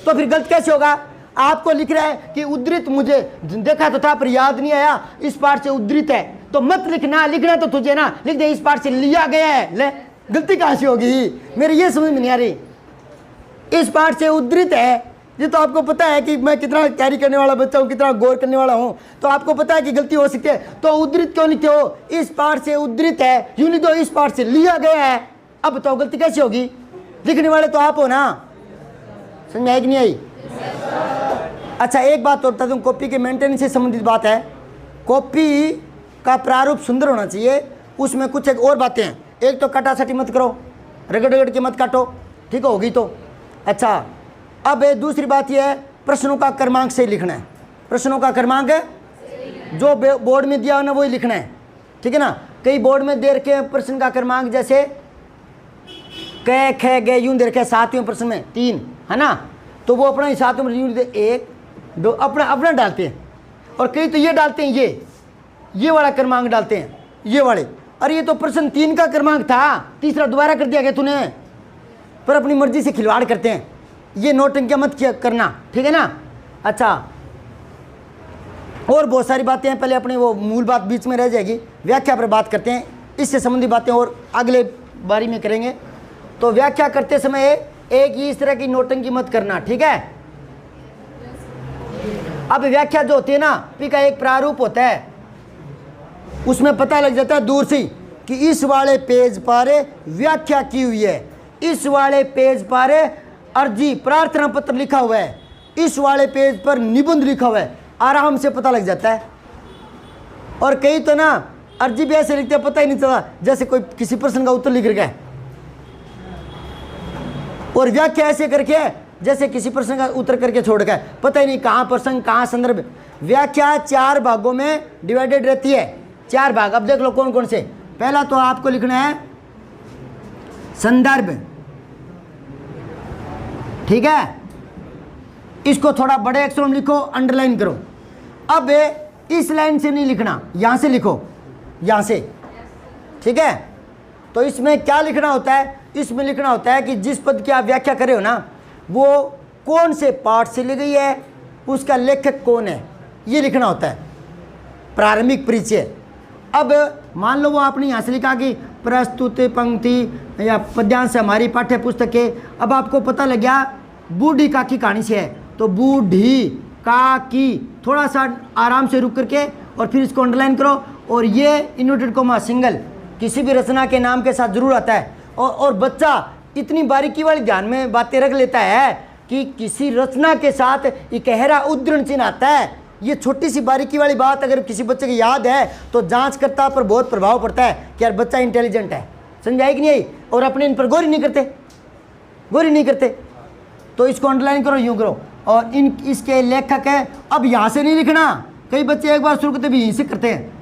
तो फिर गलत कैसे होगा? आपको लिख रहा है कि उद्धृत, मुझे देखा तो था पर याद नहीं आया, इस पाठ से उद्धृत है, तो मत लिखना, लिखना तो तुझे ना, लिख दे इस पाठ से लिया गया है। ले, गलती कहाँ से होगी? मेरी ये समझ में नहीं आ रही। इस पाठ से उद्धृत है, ये तो आपको पता है कि मैं कितना कैरी करने वाला बच्चा हूँ, कितना गौर करने वाला हूँ, तो आपको पता है कि गलती हो सकती है, तो उद्धृत क्यों लिखते हो? इस पाठ से उद्धृत है, यूं लिख दो इस पाठ से लिया गया है। अब बताओ गलती कैसे होगी? लिखने वाले तो आप हो ना, समझ में आई कि नहीं आई? अच्छा एक बात और बता दूं, कॉपी के मेंटेनेंस से संबंधित बात है। कॉपी का प्रारूप सुंदर होना चाहिए, उसमें कुछ एक और बातें हैं। एक तो कटासटी मत करो, रगड़ रगड़ के मत काटो, ठीक होगी तो। अच्छा अब दूसरी बात यह है, प्रश्नों का क्रमांक से लिखना है। प्रश्नों का क्रमांक जो बोर्ड में दिया हो ना वही लिखना है, ठीक है ना। कई बोर्ड में दे रखे प्रश्न का क्रमांक, जैसे क ख ग यूं दे रखे 7वें प्रश्न में 3 है ना, तो वो अपना 7वें यूं 1 2 अपना डालते हैं, और कई तो ये डालते हैं, ये वाला क्रमांक डालते हैं, ये वाले। अरे ये तो प्रश्न 3 का क्रमांक था, तीसरा दोबारा कर दिया गया तूने, पर अपनी मर्जी से खिलवाड़ करते हैं। ये नोटंकियां मत करना, ठीक है ना। अच्छा और बहुत सारी बातें हैं, पहले अपनी वो मूल बात बीच में रह जाएगी, व्याख्या पर बात करते हैं, इससे संबंधित बातें और अगले बारी में करेंगे। तो व्याख्या करते समय एक ही इस तरह की नोटंकी मत करना, ठीक है। अब व्याख्या जो होती है ना, पी का एक प्रारूप होता है, उसमें पता लग जाता है दूर से कि इस वाले पेज पर व्याख्या की हुई है, इस वाले पेज पर अर्जी प्रार्थना पत्र लिखा हुआ है, इस वाले पेज पर निबंध लिखा हुआ है, आराम से पता लग जाता है। और कई तो ना अर्जी भी ऐसे लिखते हैं पता ही नहीं चला, जैसे कोई किसी प्रश्न का उत्तर लिख रखा है, और व्याख्या ऐसे करके जैसे किसी प्रश्न का उत्तर करके छोड़ गया, पता ही नहीं कहाँ प्रसंग कहाँ संदर्भ। व्याख्या 4 भागों में डिवाइडेड रहती है, 4 भाग। अब देख लो कौन कौन से। पहला तो आपको लिखना है संदर्भ, ठीक है, इसको थोड़ा बड़े अक्षरों में लिखो, अंडरलाइन करो। अब इस लाइन से नहीं लिखना, यहां से लिखो, यहां से, ठीक है। तो इसमें क्या लिखना होता है? इसमें लिखना होता है कि जिस पद की आप व्याख्या कर रहे हो ना, वो कौन से पाठ से ली गई है, उसका लेखक कौन है, ये लिखना होता है। प्रारंभिक परिचय। अब मान लो वो आपने यहाँ से लिखा कि प्रस्तुत पंक्ति या पद्यांश से हमारी पाठ्य पुस्तक है। अब आपको पता लग गया बूढ़ी का की कहानी से है, तो बूढ़ी का की थोड़ा सा आराम से रुक करके और फिर इसको अंडरलाइन करो। और ये इन्वर्टेड कोमा सिंगल किसी भी रचना के नाम के साथ जरूर आता है। और बच्चा इतनी बारीकी वाली ध्यान में बातें रख लेता है कि किसी रचना के साथ एक गहरा उद्धरण चिन्ह आता है। ये छोटी सी बारीकी वाली बात अगर किसी बच्चे की याद है तो जांचकर्ता पर बहुत प्रभाव पड़ता है कि यार बच्चा इंटेलिजेंट है, समझाई कि नहीं आई, और अपने इन पर गौर नहीं करते। तो इसको अंडरलाइन करो, यूँ करो। और इसके लेखक है। अब यहाँ से नहीं लिखना, कई बच्चे एक बार शुरू करते भी यहीं से करते हैं,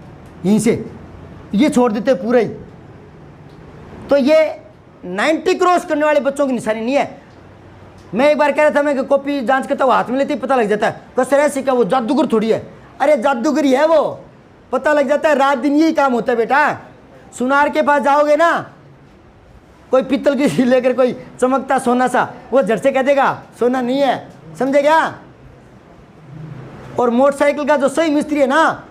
यहीं से ये छोड़ देते पूरा ही। तो ये 90 क्रॉस करने वाले बच्चों की निशानी नहीं है। मैं एक बार कह रहा था मैं कि कॉपी जांच करता हूँ, हाथ में लेते ही पता लग जाता है कसर ऐसी का वो जादूगर थोड़ी है। अरे जादूगर ही है वो, पता लग जाता है। रात दिन यही काम होता है बेटा। सुनार के पास जाओगे ना, कोई पित्तल की लेकर कोई चमकता सोना सा, वो झट से कह देगा सोना नहीं है, समझे क्या। और मोटरसाइकिल का जो सही मिस्त्री है ना,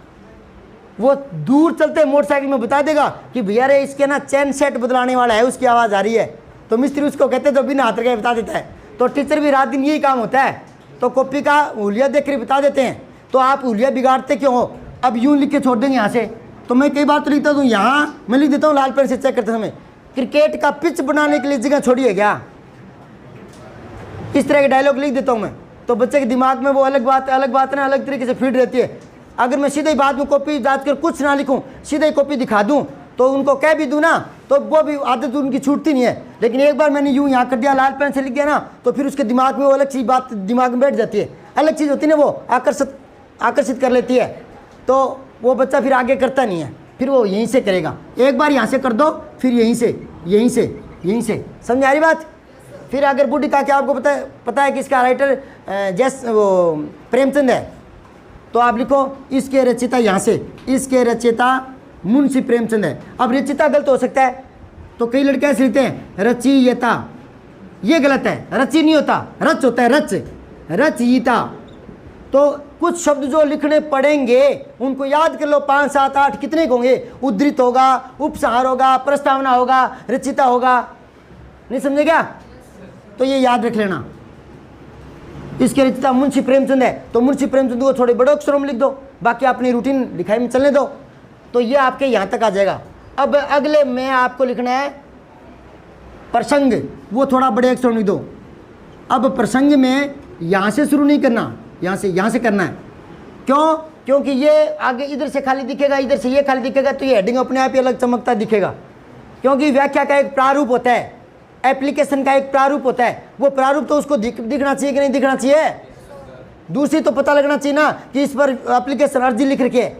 वो दूर चलते मोटरसाइकिल में बता देगा कि भैया रे इसके ना चैन सेट बदलाने वाला है, उसकी आवाज़ आ रही है। तो मिस्त्री उसको कहते हैं जो बिना हाथ रखे बता देता है। तो टीचर भी रात दिन यही काम होता है, तो कॉपी का हुलिया देख कर बता देते हैं। तो आप हुलिया बिगाड़ते क्यों हो। अब यूँ लिख के छोड़ देंगे यहाँ से, तो मैं कई बार तो लिखता हूँ यहाँ, मैं लिख देता हूँ लाल पेन से चेक करते समय क्रिकेट का पिच बनाने के लिए जगह छोड़ी है क्या, इस तरह के डायलॉग लिख देता हूँ मैं। तो बच्चे के दिमाग में वो अलग बात ना अलग तरीके से फीड रहती है। अगर मैं सीधे ही बाद में कॉपी जांच कर कुछ ना लिखूं, सीधे ही कॉपी दिखा दूं, तो उनको कह भी दूं ना, तो वो भी आदत उनकी छूटती नहीं है। लेकिन एक बार मैंने यूं यहाँ कर दिया, लाल पेन से लिख दिया ना, तो फिर उसके दिमाग में वो अलग चीज़ बात दिमाग में बैठ जाती है, अलग चीज़ होती है ना, वो आकर्षित कर लेती है। तो वो बच्चा फिर आगे करता नहीं है, फिर वो यहीं से करेगा। एक बार यहाँ से कर दो, फिर यहीं से समझ आ रही बात। फिर अगर बूढ़ी का क्या आपको पता है कि इसका राइटर वो प्रेमचंद है, तो आप लिखो इसके रचयिता, यहाँ से इसके रचयिता मुंशी प्रेमचंद है। अब रचयिता गलत हो सकता है, तो कई लड़के ऐसे लिखते हैं रचयिता, ये गलत है, रचि नहीं होता, रच होता है, रचयिता। तो कुछ शब्द जो लिखने पड़ेंगे उनको याद कर लो, 5, 7, 8 कितने होंगे। उद्धृत होगा, उपसंहार होगा, प्रस्तावना होगा, रचयिता होगा, नहीं समझे क्या। तो ये याद रख लेना। इसके रचयिता मुंशी प्रेमचंद है, तो मुंशी प्रेमचंद को थोड़े बड़े अक्षरों में लिख दो, बाकी अपनी रूटीन लिखाई में चलने दो। तो ये आपके यहाँ तक आ जाएगा। अब अगले में आपको लिखना है प्रसंग, वो थोड़ा बड़े अक्षरों में लिख दो। अब प्रसंग में यहाँ से शुरू नहीं करना, यहाँ से करना है। क्यों? क्योंकि ये आगे इधर से खाली दिखेगा, इधर से ये खाली दिखेगा, तो ये हेडिंग अपने आप ही अलग चमकता दिखेगा। क्योंकि व्याख्या का एक प्रारूप होता है, एप्लीकेशन का एक प्रारूप होता है। वो प्रारूप तो उसको दिखना चाहिए कि नहीं दिखना चाहिए। दूसरी तो पता लगना चाहिए ना कि इस पर एप्लीकेशन अर्जी लिख रखी है,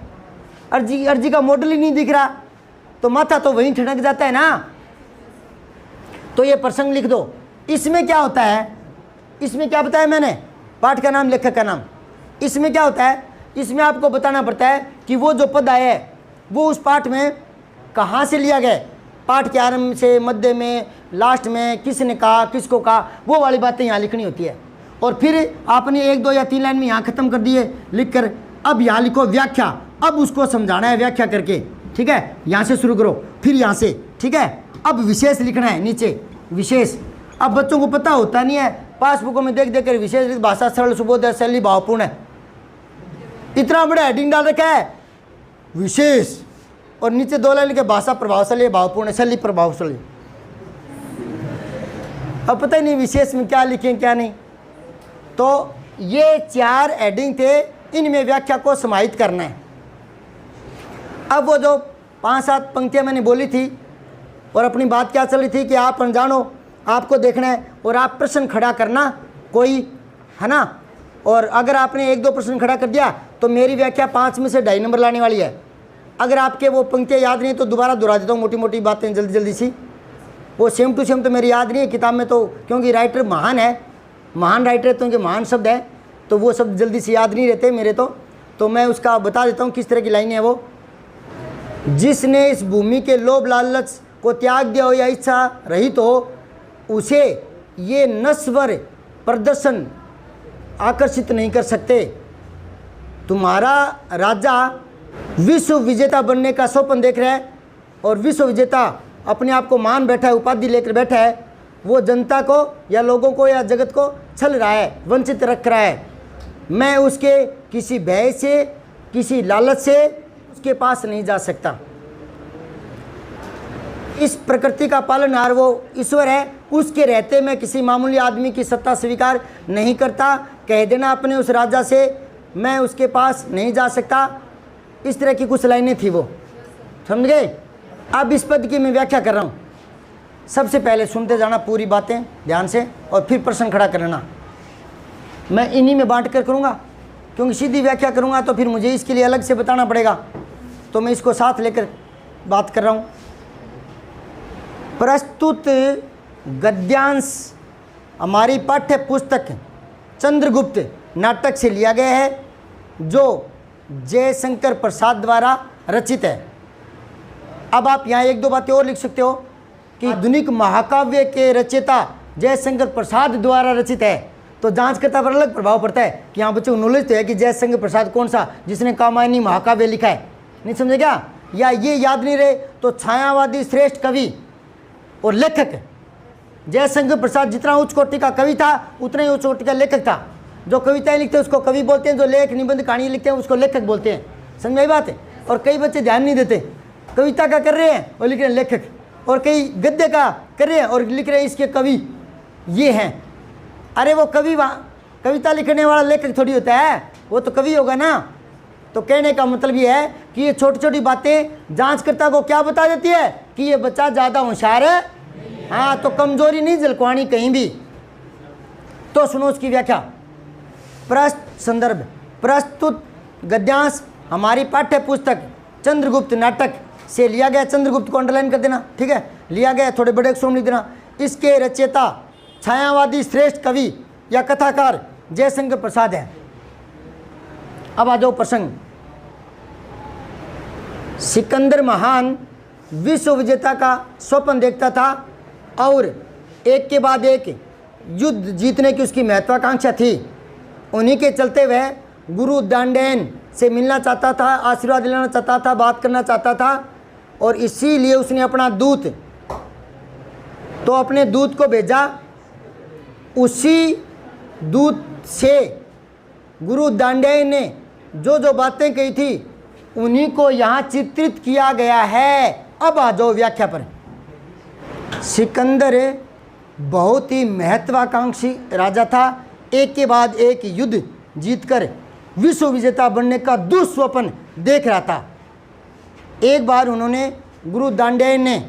अर्जी का मॉडल ही नहीं दिख रहा, तो माथा तो वहीं ठिठक जाता है ना। तो ये प्रसंग लिख दो। इसमें क्या होता है, इसमें क्या बताया मैंने, पाठ का नाम, लेखक का नाम। इसमें क्या होता है, इसमें आपको बताना पड़ता है कि वो जो पद आया है वो उस पाठ में कहाँ से लिया गया, पाठ के आरंभ से, मध्य में, लास्ट में, किसने कहा, किसको कहा, वो वाली बातें यहाँ लिखनी होती है। और फिर आपने 1, 2 या 3 लाइन में यहाँ ख़त्म कर दिए लिख कर, अब यहाँ लिखो व्याख्या। अब उसको समझाना है व्याख्या करके, ठीक है। यहाँ से शुरू करो, फिर यहाँ से, ठीक है। अब विशेष लिखना है नीचे, विशेष। अब बच्चों को पता होता नहीं है, पासबुकों में देख कर विशेष भाषा सरल सुबोध है, शैली भावपूर्ण है, इतना बड़ा हेडिंग डाल रखा है विशेष, और नीचे 2 लाइन लिखे भाषा प्रभावशाली, भावपूर्ण है, शैली प्रभावशाली। अब पता ही नहीं विशेष में क्या लिखें क्या नहीं। तो ये 4 हेडिंग थे, इनमें व्याख्या को समाहित करना है। अब वो जो 5-7 पंक्तियां मैंने बोली थी, और अपनी बात क्या चल रही थी कि आप अनजानो, आपको देखना है और आप प्रश्न खड़ा करना कोई, है ना। और अगर आपने 1-2 प्रश्न खड़ा कर दिया तो मेरी व्याख्या 5 में से 2.5 नंबर लाने वाली है। अगर आपके वो पंक्तियाँ याद नहीं तो दोबारा दोहरा देता हूँ, मोटी मोटी बातें जल्दी सी। वो सेम टू सेम तो मेरी याद नहीं है किताब में, तो क्योंकि राइटर महान है, महान राइटर तो उनके महान शब्द है, तो वो शब्द जल्दी से याद नहीं रहते मेरे तो मैं उसका बता देता हूँ किस तरह की लाइनें हैं वो। जिसने इस भूमि के लोभ लालच को त्याग दिया हो या इच्छा रहित हो, उसे ये नश्वर प्रदर्शन आकर्षित नहीं कर सकते। तुम्हारा राजा विश्व विजेता बनने का स्वप्न देख रहा है और विश्व विजेता अपने आप को मान बैठा है, उपाधि लेकर बैठा है, वो जनता को या लोगों को या जगत को छल रहा है, वंचित रख रहा है। मैं उसके किसी भय से, किसी लालच से उसके पास नहीं जा सकता। इस प्रकृति का पालनहार वो ईश्वर है, उसके रहते मैं किसी मामूली आदमी की सत्ता स्वीकार नहीं करता। कह देना अपने उस राजा से मैं उसके पास नहीं जा सकता। इस तरह की कुछ लाइनें थी, वो समझ गए। अब इस पद की मैं व्याख्या कर रहा हूँ। सबसे पहले सुनते जाना पूरी बातें ध्यान से और फिर प्रश्न खड़ा करना। मैं इन्हीं में बांट कर करूँगा, क्योंकि सीधी व्याख्या करूँगा तो फिर मुझे इसके लिए अलग से बताना पड़ेगा, तो मैं इसको साथ लेकर बात कर रहा हूँ। प्रस्तुत गद्यांश हमारी पाठ्य पुस्तक चंद्रगुप्त नाटक से लिया गया है, जो जयशंकर प्रसाद द्वारा रचित है। अब आप यहाँ एक दो बातें और लिख सकते हो कि आधुनिक महाकाव्य के रचयिता जयशंकर प्रसाद द्वारा रचित है, तो जांचकर्ता पर अलग प्रभाव पड़ता है कि यहाँ बच्चों को नॉलेज तो है कि जयशंकर प्रसाद कौन सा, जिसने कामायनी महाकाव्य लिखा है, नहीं समझे क्या? या ये याद नहीं रहे तो छायावादी श्रेष्ठ कवि और लेखक जयशंकर प्रसाद जितना उच्च कोटि का कवि था उतना ही उच्च कोटि का लेखक था। जो कविताएं लिखते हैं उसको कवि बोलते हैं, जो लेख निबंध कहानी लिखते हैं उसको लेखक बोलते हैं। समझ में बात है? और कई बच्चे ध्यान नहीं देते, कविता का कर रहे हैं और लिख रहे हैं लेखक, और कई गद्य का कर रहे हैं और लिख रहे हैं इसके कवि ये हैं। अरे वो कवि कविता लिखने वाला लेखक थोड़ी होता है, वो तो कवि होगा ना। तो कहने का मतलब ये है कि ये छोटी छोटी बातें जांचकर्ता को क्या बता देती है कि ये बच्चा ज़्यादा होशियार है, हाँ, तो कमजोरी नहीं झलकवानी कहीं भी। तो सुनो उसकी व्याख्या। संदर्भ प्रस्तुत गद्यांश हमारी पाठ्य पुस्तक चंद्रगुप्त नाटक से लिया गया। चंद्रगुप्त को अंडरलाइन कर देना, ठीक है, लिया गया, थोड़े बड़े अक्षरों में लिख देना। इसके रचयिता छायावादी श्रेष्ठ कवि या कथाकार जयशंकर प्रसाद है। अब आ जाओ प्रसंग। सिकंदर महान विश्व विजेता का स्वप्न देखता था और एक के बाद एक युद्ध जीतने की उसकी महत्वाकांक्षा थी। उन्हीं के चलते वह गुरु दांडेन से मिलना चाहता था, आशीर्वाद लेना चाहता था, बात करना चाहता था, और इसीलिए उसने अपना दूत, तो अपने दूत को भेजा। उसी दूत से गुरु दांडेन ने जो जो बातें कही थी उन्हीं को यहाँ चित्रित किया गया है। अब आ जाओ व्याख्या पर। सिकंदर बहुत ही महत्वाकांक्षी राजा था, एक के बाद एक युद्ध जीतकर विश्व विजेता बनने का दुस्वप्न देख रहा था। एक बार उन्होंने गुरु दांडेन ने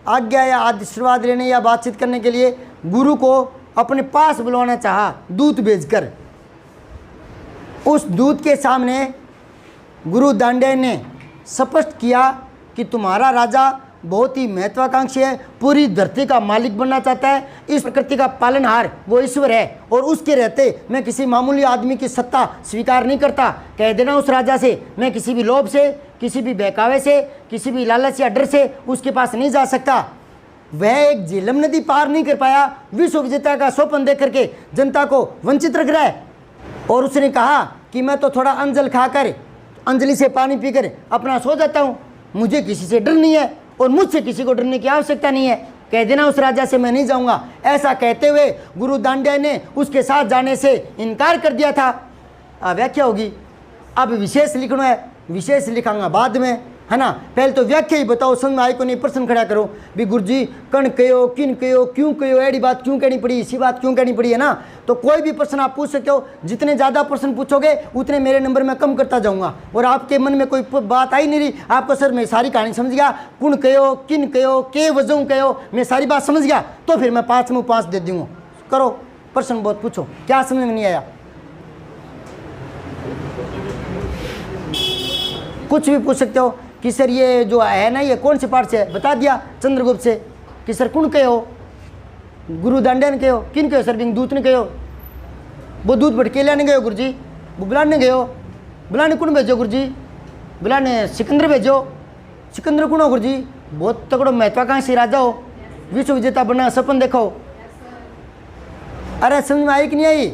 आज्ञा या आशीर्वाद लेने या बातचीत करने के लिए गुरु को अपने पास बुलवाना चाहा, दूत भेजकर। उस दूत के सामने गुरु दांडेन ने स्पष्ट किया कि तुम्हारा राजा बहुत ही महत्वाकांक्षी है, पूरी धरती का मालिक बनना चाहता है, इस प्रकृति का पालनहार वो ईश्वर है, और उसके रहते मैं किसी मामूली आदमी की सत्ता स्वीकार नहीं करता। कह देना उस राजा से मैं किसी भी लोभ से, किसी भी बहकावे से, किसी भी लालच या डर से उसके पास नहीं जा सकता। वह एक झेलम नदी पार नहीं कर पाया, विश्व विजेता का स्वप्न देख करके जनता को वंचित रख रहा है। और उसने कहा कि मैं तो थोड़ा अंजल खाकर, अंजलि से पानी पीकर अपना सो जाता हूँ, मुझे किसी से डर नहीं है और मुझसे किसी को डरने की आवश्यकता नहीं है। कह देना उस राजा से मैं नहीं जाऊंगा। ऐसा कहते हुए गुरु दांडेन ने उसके साथ जाने से इनकार कर दिया था। व्याख्या होगी। अब विशेष लिखना है, विशेष लिखाऊंगा बाद में, है ना। पहले तो व्याख्या ही बताओ, समझ में आए को नहीं प्रश्न खड़ा करो भी गुरुजी कण कहो, किन कहो, क्यों कहो, एड़ी बात क्यों कहनी पड़ी, इसी बात क्यों कहनी पड़ी, है ना। तो कोई भी प्रश्न आप पूछ सकते हो। जितने ज़्यादा प्रश्न पूछोगे उतने मेरे नंबर में कम करता जाऊंगा। और आपके मन में कोई बात आई नहीं रही, आपको सर मैं सारी कहानी समझ गया, कुण कहो, किन कहो, के वजह कहो, मैं सारी बात समझ गया, तो फिर मैं 5 में 5 दे दूँगा। करो प्रश्न बहुत पूछो, क्या समझ में नहीं आया, कुछ भी पूछ सकते हो कि सर ये जो है ना ये कौन से पाठ से है, बता दिया चंद्रगुप्त से कि सर कुण कहो, गुरु दांडेन कहो, किन कहो सर, बिंग दूत ने कहो, वो दूत भटके लाने गए गुरु जी, वो बुलाने गयो, बुलाने कुण भेजो गुरु जी, बुलाने सिकंदर भेजो, सिकंदर कुण हो गुरु जी, बहुत तगड़ो महत्वाकांक्षी राजा हो, विश्व विजेता बनना सपन देखो। अरे समझ में आई कि नहीं आई?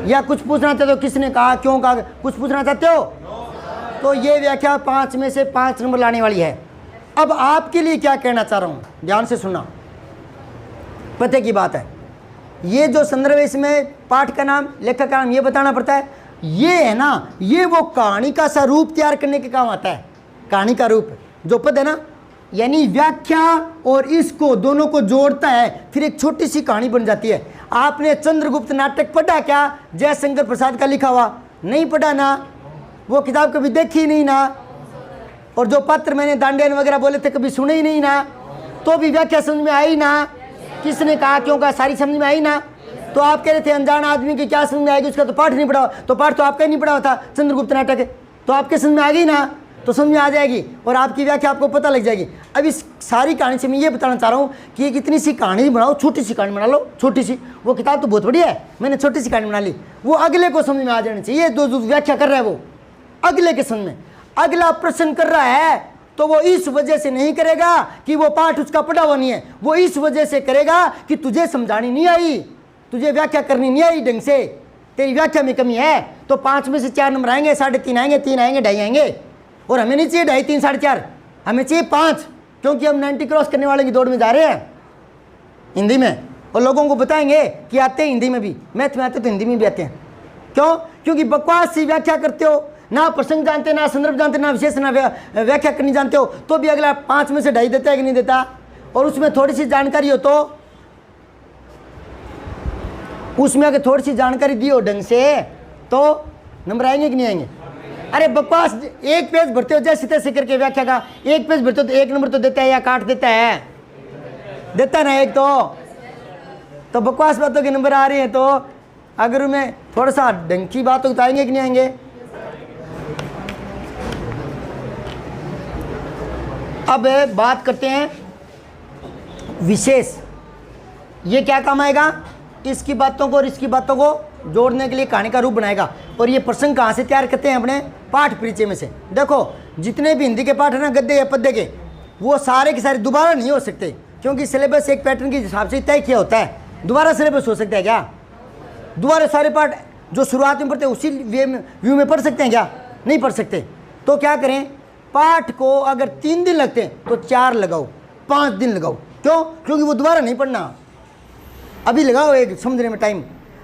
या कुछ पूछना चाहते हो, किसने कहा, क्यों कहा, कुछ पूछना चाहते हो? तो ये व्याख्या 5 में से 5 नंबर लाने वाली है। अब आपके लिए क्या कहना चाह रहा हूँ, ध्यान से सुनना, पते की बात है। ये जो संदर्भ है इसमें पाठ का नाम, लेखक का नाम ये बताना पड़ता है। ये है ना, ये वो कहानी का सा रूप तैयार करने के काम आता है। कहानी का रूप जो पद है ना, यानी व्याख्या और इसको दोनों को जोड़ता है, फिर एक छोटी सी कहानी बन जाती है। आपने चंद्रगुप्त नाटक पढ़ा क्या? जयशंकर प्रसाद का लिखा हुआ नहीं पढ़ा ना, वो किताब कभी देखी नहीं ना, और जो पात्र मैंने दांडियन वगैरह बोले थे कभी सुने ही नहीं ना, तो भी व्याख्या समझ में आई ना, किसने कहा क्यों कहा सारी समझ में आई ना। तो आप कह रहे थे अनजान आदमी की क्या समझ में आएगी, उसका तो पाठ नहीं पढ़ा, तो पाठ तो आपका ही नहीं पढ़ा था चंद्रगुप्त नाटक, तो आपके समझ में आ गई ना, तो समझ में आ जाएगी और आपकी व्याख्या आपको पता लग जाएगी। अब इस सारी कहानी से मैं ये बताना चाह रहा हूँ कि एक इतनी सी कहानी बनाओ, छोटी सी कहानी बना लो, छोटी सी। वो किताब तो बहुत बढ़िया है, मैंने छोटी सी कहानी बना ली, वो अगले को समझ में आ जानी चाहिए। जो व्याख्या कर रहा है वो अगले के समझ में, अगला प्रश्न कर रहा है तो वो इस वजह से नहीं करेगा कि वो पाठ उसका पढ़ा हुआ नहीं है, वो इस वजह से करेगा कि तुझे समझानी नहीं आई, तुझे व्याख्या करनी नहीं आई ढंग से, तेरी व्याख्या में कमी है। तो 5 में से 4 नंबर आएंगे, 3.5 आएंगे, 3 आएंगे, 2.5 आएंगे। और हमें नहीं चाहिए 2.5, 3, 4.5, हमें चाहिए 5, क्योंकि हम 90 क्रॉस करने वाले की दौड़ में जा रहे हैं हिंदी में, और लोगों को बताएंगे कि आते हैं हिंदी में भी, मैथ में आते तो हिंदी में भी आते हैं। क्यों? क्योंकि बकवास सी व्याख्या करते हो, ना प्रसंग जानते, ना संदर्भ जानते, ना विशेष, ना व्याख्या करनी जानते हो, तो भी अगला 5 में से 2.5 देता है कि नहीं देता। और उसमें थोड़ी सी जानकारी हो तो उसमें अगर थोड़ी सी जानकारी दी हो ढंग से तो नंबर आएंगे कि नहीं आएंगे? अरे बकवास, एक पेज भरते हो जैसे तैसे करके व्याख्या का, एक पेज भरते हो तो 1 नंबर तो देता है या काट देता है, देता ना एक तो बकवास बातों के नंबर आ रहे हैं। तो अगर उनमें थोड़ा सा ढंग की बात हो तो आएंगे कि नहीं आएंगे? अब बात करते हैं विशेष, ये क्या काम आएगा? इसकी बातों को और इसकी बातों को जोड़ने के लिए कहानी का रूप बनाएगा। और ये प्रसंग कहाँ से तैयार करते हैं? अपने पाठ परिचय में से। देखो जितने भी हिंदी के पाठ है ना, गद्य या पद्य के, वो सारे के सारे दोबारा नहीं हो सकते, क्योंकि सिलेबस एक पैटर्न के हिसाब से तय किया होता है। दोबारा सिलेबस हो सकता है क्या? दोबारा सारे पाठ जो शुरुआत में पढ़ते हैं उसी व्यू में पढ़ सकते हैं क्या? नहीं पढ़ सकते। तो क्या करें? पाठ को अगर 3 दिन लगते हैं तो 4 लगाओ, 5 दिन लगाओ। क्यों? क्योंकि वो दोबारा नहीं पढ़ना, अभी लगाओ एक समझने में टाइम।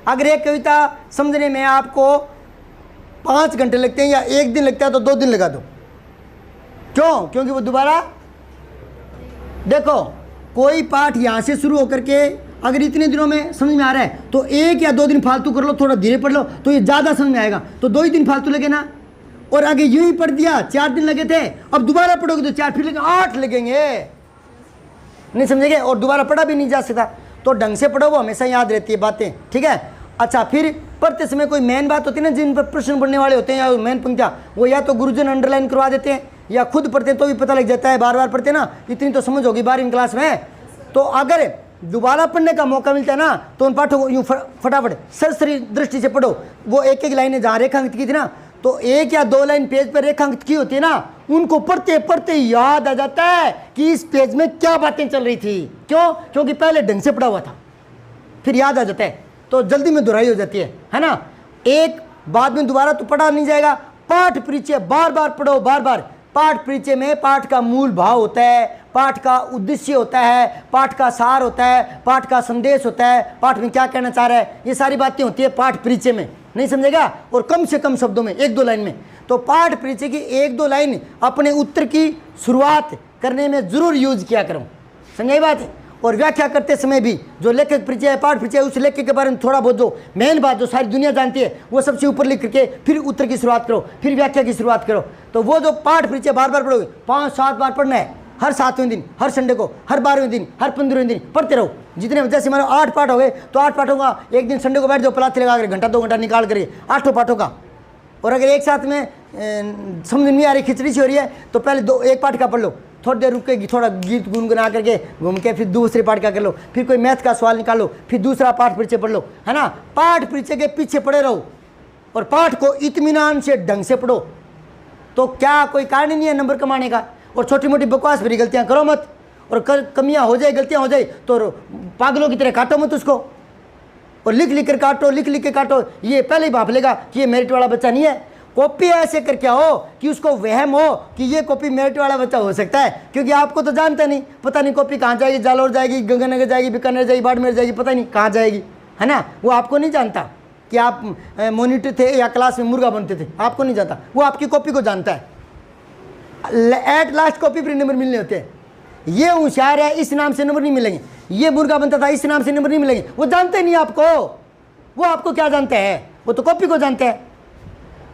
अगर एक कविता समझने में आपको 5 घंटे लगते हैं या 1 दिन लगता है तो 2 दिन लगा दो। क्यों? क्योंकि वो दोबारा, देखो कोई पाठ यहाँ से शुरू होकर के अगर इतने दिनों में समझ में आ रहा है तो 1 या 2 दिन फालतू कर लो, थोड़ा धीरे पढ़ लो तो ये ज़्यादा समझ में आएगा। तो 2 ही दिन फालतू लगे ना। और आगे यूं ही पढ़ दिया, 4 दिन लगे थे, अब दोबारा पढ़ोगे तो 4 फिर लगे 8 लगेंगे, नहीं समझेंगे, और दोबारा पढ़ा भी नहीं जा सकता। तो ढंग से पढ़ो, वो हमेशा याद रहती है बातें, ठीक है। अच्छा, फिर पढ़ते समय कोई मेन बात होती है ना, जिन पर प्रश्न पढ़ने वाले होते हैं या मेन पंक्तियाँ, वो या तो गुरुजन अंडरलाइन करवा देते हैं या खुद पढ़ते हैं तो भी पता लग जाता है। बार बार पढ़ते ना, इतनी तो समझ होगी 12वीं क्लास में। तो अगर दोबारा पढ़ने का मौका मिलता है ना तो उन पाठों को यूँ फटाफट सरसरी दृष्टि से पढ़ो। वो एक एक लाइनें जहाँ रेखांकित की थी ना, तो 1 या 2 लाइन पेज पर रेखांकित की होती है ना, उनको पढ़ते पढ़ते याद आ जाता है कि इस पेज में क्या बातें चल रही थी। क्यों? क्योंकि पहले ढंग से पढ़ा हुआ था, फिर याद आ जाता है, तो जल्दी में दोहराई हो जाती है ना। एक बाद में दोबारा तो पढ़ा नहीं जाएगा। पाठ परिचय बार बार पढ़ो, बार बार। पाठ परिचय में पाठ का मूल भाव होता है, पाठ का उद्देश्य होता है, पाठ का सार होता है, पाठ का संदेश होता है, पाठ में क्या कहना चाह रहा है, ये सारी बातें होती है पाठ परिचय में, नहीं समझेगा। और कम से कम शब्दों में, 1-2 लाइन में। तो पाठ परिचय की 1-2 लाइन अपने उत्तर की शुरुआत करने में जरूर यूज किया करो, समझाई बात। और व्याख्या करते समय भी जो लेखक परिचय है, पाठ परिचय, उस लेखक के बारे में थोड़ा बहुत जो मेन बात जो सारी दुनिया जानती है वो सबसे ऊपर लिख करके फिर उत्तर की शुरुआत करो, फिर व्याख्या की शुरुआत करो। तो वो जो पाठ परिचय बार बार पढ़ोगे, 5-7 बार पढ़ना है, हर 7वें दिन, हर संडे को, हर 12वें दिन, हर 15वें दिन पढ़ते रहो। जितने जैसे मानो 8 पाठ हो गए तो 8 पाठों का एक दिन संडे को बैठ जाओ, पलाथी लगा कर घंटा 2 घंटा निकाल करके 8 पाठों का। और अगर एक साथ में समझ नहीं आ रही, खिचड़ी सी हो रही है, तो पहले 1 पाठ का पढ़ लो, थोड़ी देर रुक के थोड़ा गीत गुनगुना करके घूम के फिर दूसरे पाठ का कर लो, फिर कोई मैथ का सवाल निकालो, फिर दूसरा पाठ परिचय पढ़ लो, है ना। पाठ परिचय के पीछे पड़े रहो और पाठ को इत्मीनान से ढंग से पढ़ो, तो क्या कोई कारण नहीं है नंबर कमाने का। और छोटी मोटी बकवास भरी गलतियाँ करो मत, और कमियाँ हो जाए, गलतियाँ हो जाए तो पागलों की तरह काटो मत उसको, और लिख लिख कर काटो, लिख लिख के काटो। ये पहले ही भाप लेगा कि ये मेरिट वाला बच्चा नहीं है। कॉपी ऐसे करके आओ कि उसको वहम हो कि ये कॉपी मेरिट वाला बच्चा हो सकता है, क्योंकि आपको तो जानता नहीं, पता नहीं कॉपी कहाँ जाएगी, जालौर जाएगी, गंगानगर जाएगी, बीकानेर जाएगी, बाड़मेर जाएगी, पता नहीं कहाँ जाएगी, है ना। वो आपको नहीं जानता कि आप मॉनिटर थे या क्लास में मुर्गा बनते थे, आपको नहीं जानता, वो आपकी कॉपी को जानता है। एट लास्ट कॉपी पर नंबर मिलने होते हैं। ये होशियार है, इस नाम से नंबर नहीं मिलेंगे, ये मुर्गा बनता था, इस नाम से नंबर नहीं मिलेंगे। वो जानते नहीं आपको, वो आपको क्या जानते हैं, वो तो कॉपी को जानते हैं।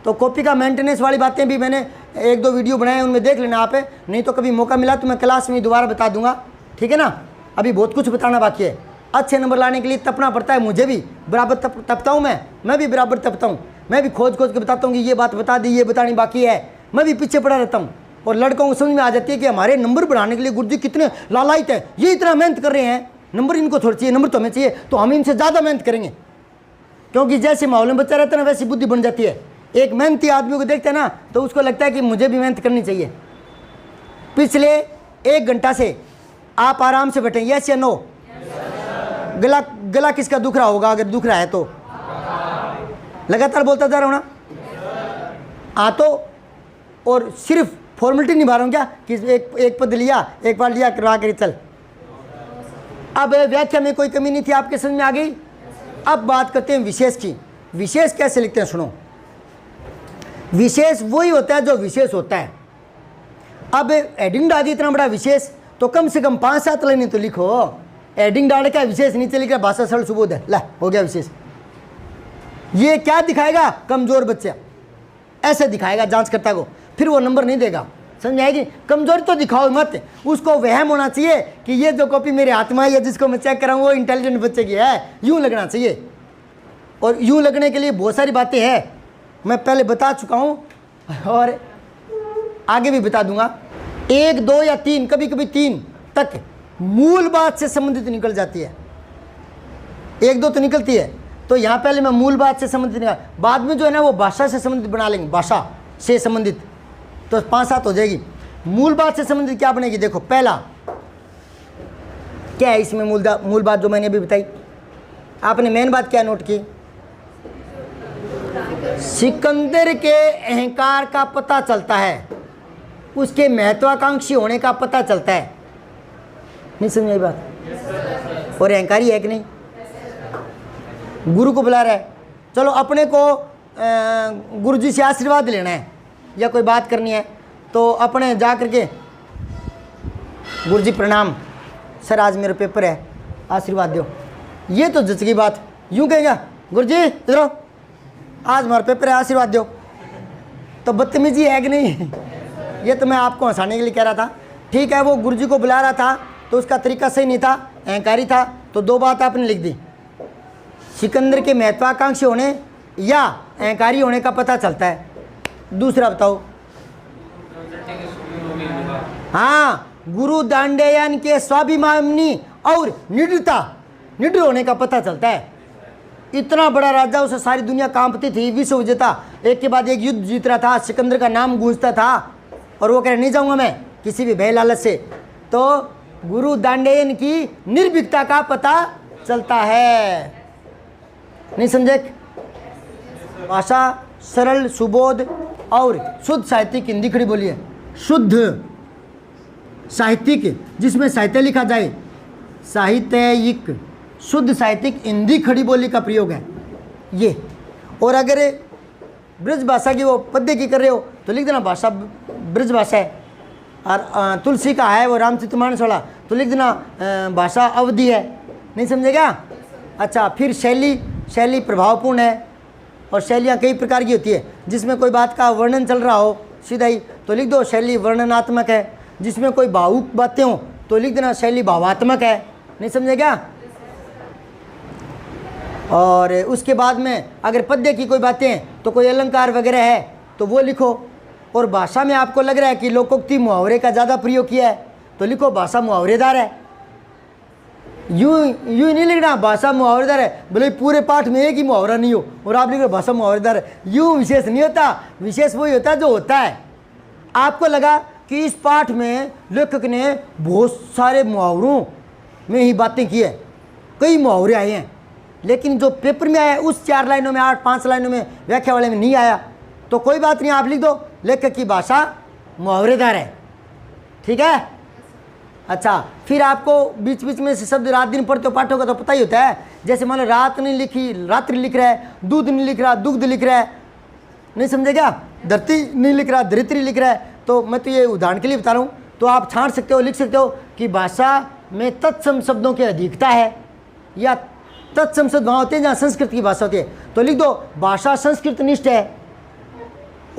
तो कॉपी का मेंटेनेंस वाली बातें भी मैंने 1-2 वीडियो बनाए हैं, उनमें देख लेना आप, नहीं तो कभी मौका मिला तो मैं क्लास में दोबारा बता दूंगा, ठीक है ना। अभी बहुत कुछ बताना बाकी है। अच्छे नंबर लाने के लिए तपना पड़ता है, मुझे भी बराबर तपता हूँ, मैं भी बराबर तपता हूँ, मैं भी खोज के बताता हूँ कि ये बात बता दी, ये बतानी बाकी है, मैं भी पीछे पड़ा रहता हूँ। और लड़कों को समझ में आ जाती है कि हमारे नंबर बढ़ाने के लिए गुरुजी कितने लालायित है, ये इतना मेहनत कर रहे हैं, नंबर इनको थोड़ा चाहिए, नंबर तो हमें चाहिए, तो हम इनसे ज़्यादा मेहनत करेंगे। क्योंकि जैसे माहौल में बच्चा रहता है ना, वैसी बुद्धि बन जाती है। एक मेहनती आदमी को देखते हैं ना, तो उसको लगता है कि मुझे भी मेहनत करनी चाहिए। पिछले 1 घंटा से आप आराम से बैठे, यस या नो? गला किसका दुख रहा होगा? अगर दुख रहा है तो लगातार बोलता जा रहा हूँ ना। हाँ, तो और सिर्फ फॉर्मेलिटी निभा रहा हूँ क्या कि एक पद लिया, एक बार लिया, करवा कर चल। अब व्याख्या में कोई कमी नहीं थी, आपके समझ में आ गई। अब बात करते हैं विशेष की। विशेष कैसे लिखते हैं सुनो। विशेष वही होता है जो विशेष होता है। अब एडिंग डाल दी इतना बड़ा विशेष, तो कम से कम 5-7 लाइनें तो लिखो। एडिंग डाल क्या विशेष नीचे लिख रहा, भाषा सरल सुबोध है, ला हो गया विशेष। ये क्या दिखाएगा? कमजोर बच्चा ऐसे दिखाएगा जांचकर्ता को, फिर वो नंबर नहीं देगा। समझ आएगी? कमजोरी तो दिखाओ मत, उसको वहम होना चाहिए कि ये जो कॉपी मेरे हाथ में है या जिसको मैं चेक कर रहा हूँ वो इंटेलिजेंट बच्चे की है, यूँ लगना चाहिए। और यूँ लगने के लिए बहुत सारी बातें हैं, मैं पहले बता चुका हूँ और आगे भी बता दूंगा। 1, 2 या 3, कभी कभी 3 तक मूल बात से संबंधित निकल जाती है। 1-2 तो निकलती है, तो यहाँ पहले मैं मूल बात से संबंधित निकाल, बाद में जो है ना वो भाषा से संबंधित बना लेंगे, भाषा से संबंधित, तो 5-7 हो जाएगी। मूल बात से संबंधित क्या बनेगी? देखो पहला क्या है इसमें मूल बात जो मैंने अभी बताई। आपने मेन बात क्या नोट की? सिकंदर के अहंकार का पता चलता है, उसके महत्वाकांक्षी होने का पता चलता है। नहीं समझ आई बात? और अहंकारी है कि नहीं? गुरु को बुला रहा है, चलो अपने को गुरु जी से आशीर्वाद लेना है या कोई बात करनी है, तो अपने जा करके गुरु जी प्रणाम सर, आज मेरा पेपर है, आशीर्वाद दो। ये तो जच की बात, यूँ कहेगा गुरु जी इधर आओ, आज हमारा पेपर है, आशीर्वाद दो। तो बदतमीजी है कि नहीं? ये तो मैं आपको हंसाने के लिए कह रहा था। ठीक है, वो गुरु जी को बुला रहा था तो उसका तरीका सही नहीं था, अहंकारी था, तो 2 बात आपने लिख दी। सिकंदर के महत्वाकांक्षी होने या अहंकारी होने का पता चलता है। दूसरा बताओ। हाँ, गुरु दांडेयन के स्वाभिमानी और निडर होने का पता चलता है। इतना बड़ा राजा, उसे सारी दुनिया कांपती थी, विश्व विजेता, एक के बाद एक युद्ध जीत रहा था, सिकंदर का नाम गूंजता था, और वो कह रहे नहीं जाऊंगा मैं किसी भी भय लालच से। तो गुरु दांडेयन की निर्भीकता का पता चलता है। नहीं समझे? भाषा सरल सुबोध और शुद्ध साहित्यिक, हिंदी खड़ी बोलिए, शुद्ध साहित्यिक जिसमें साहित्य लिखा जाए, साहित्यिक शुद्ध साहित्यिक हिंदी खड़ी बोली का प्रयोग है ये। और अगर ब्रज भाषा की वो पद्य की कर रहे हो तो लिख देना भाषा ब्रज भाषा है, और तुलसी का है वो रामचरितमानस वाला, तो लिख देना भाषा अवधि है। नहीं समझेगा? अच्छा, फिर शैली प्रभावपूर्ण है, और शैलियाँ कई प्रकार की होती है। जिसमें कोई बात का वर्णन चल रहा हो सीधा ही तो लिख दो शैली वर्णनात्मक है, जिसमें कोई भावुक बातें हो तो लिख देना शैली भावात्मक है। नहीं समझेगा? और उसके बाद में अगर पद्य की कोई बातें हैं तो कोई अलंकार वगैरह है तो वो लिखो। और भाषा में आपको लग रहा है कि लोकोक्ति मुहावरे का ज़्यादा प्रयोग किया है तो लिखो भाषा मुहावरेदार है। यूँ नहीं लिखना भाषा मुहावरेदार है, भले पूरे पाठ में एक ही मुहावरा नहीं हो और आप लिखो भाषा मुहावरेदार है। यूँ विशेष नहीं होता, विशेष वही होता है जो होता है। आपको लगा कि इस पाठ में लेखक ने बहुत सारे मुहावरों में ही बातें की है, कई मुहावरे आए हैं, लेकिन जो पेपर में आया उस 4 लाइनों में 8-5 लाइनों में व्याख्या वाले में नहीं आया, तो कोई बात नहीं, आप लिख दो लेखक की भाषा मुहावरेदार है, ठीक है। अच्छा, फिर आपको बीच बीच में से शब्द रात दिन पढ़ते हो पाठों का तो पता ही होता है। जैसे मान लो रात नहीं लिखी, रात्रि लिख रहा है, दूध नहीं लिख रहा, दुग्ध लिख रहा है, नहीं समझे क्या, धरती नहीं लिख रहा, धरित्री लिख रहा है। तो मैं तो ये उदाहरण के लिए बता रहा हूँ। तो आप छांट सकते हो, लिख सकते हो कि भाषा में तत्सम शब्दों की अधिकता है, या तत्सम शब्द वहाँ होते हैं जहाँ संस्कृत की भाषा होती है। तो लिख दो भाषा संस्कृत निष्ठ है,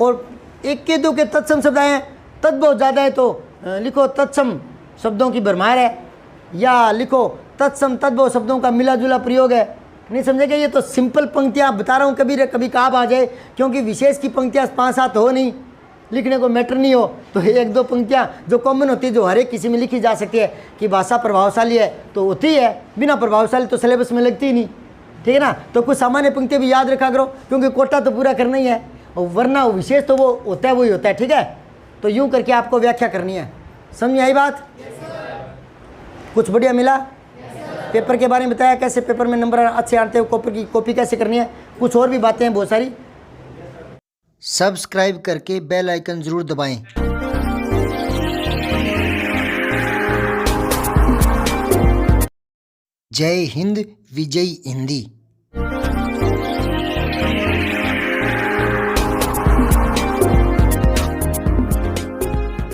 और एक के दो के तत्सम शब्द आए हैं, तत् बहुत ज़्यादा है तो लिखो तत्सम शब्दों की भरमार है, या लिखो तत्सम तद्भव शब्दों का मिला जुला प्रयोग है। नहीं समझेगा, ये तो सिंपल पंक्तियाँ बता रहा हूँ, कभी काब आ जाए, क्योंकि विशेष की पंक्तियाँ 5-7 हो नहीं, लिखने को मैटर नहीं हो, तो 1-2 पंक्तियाँ जो कॉमन होती है, जो हर एक किसी में लिखी जा सकती है कि भाषा प्रभावशाली है, तो होती है। बिना प्रभावशाली तो सिलेबस में लगती ही नहीं, ठीक है ना। तो कुछ सामान्य पंक्तियाँ भी याद रखा करो, क्योंकि कोटा तो पूरा करना ही है, और वरना विशेष तो वो होता है, वही होता है, ठीक है। तो यूँ करके आपको व्याख्या करनी है। समझ आई बात? कुछ बढ़िया मिला? पेपर के बारे में बताया, कैसे पेपर में नंबर अच्छे आते हैं, कॉपी कैसे करनी है, कुछ और भी बातें हैं बहुत सारी। सब्सक्राइब करके बेल आइकन जरूर दबाएं। जय हिंद, विजय हिंदी।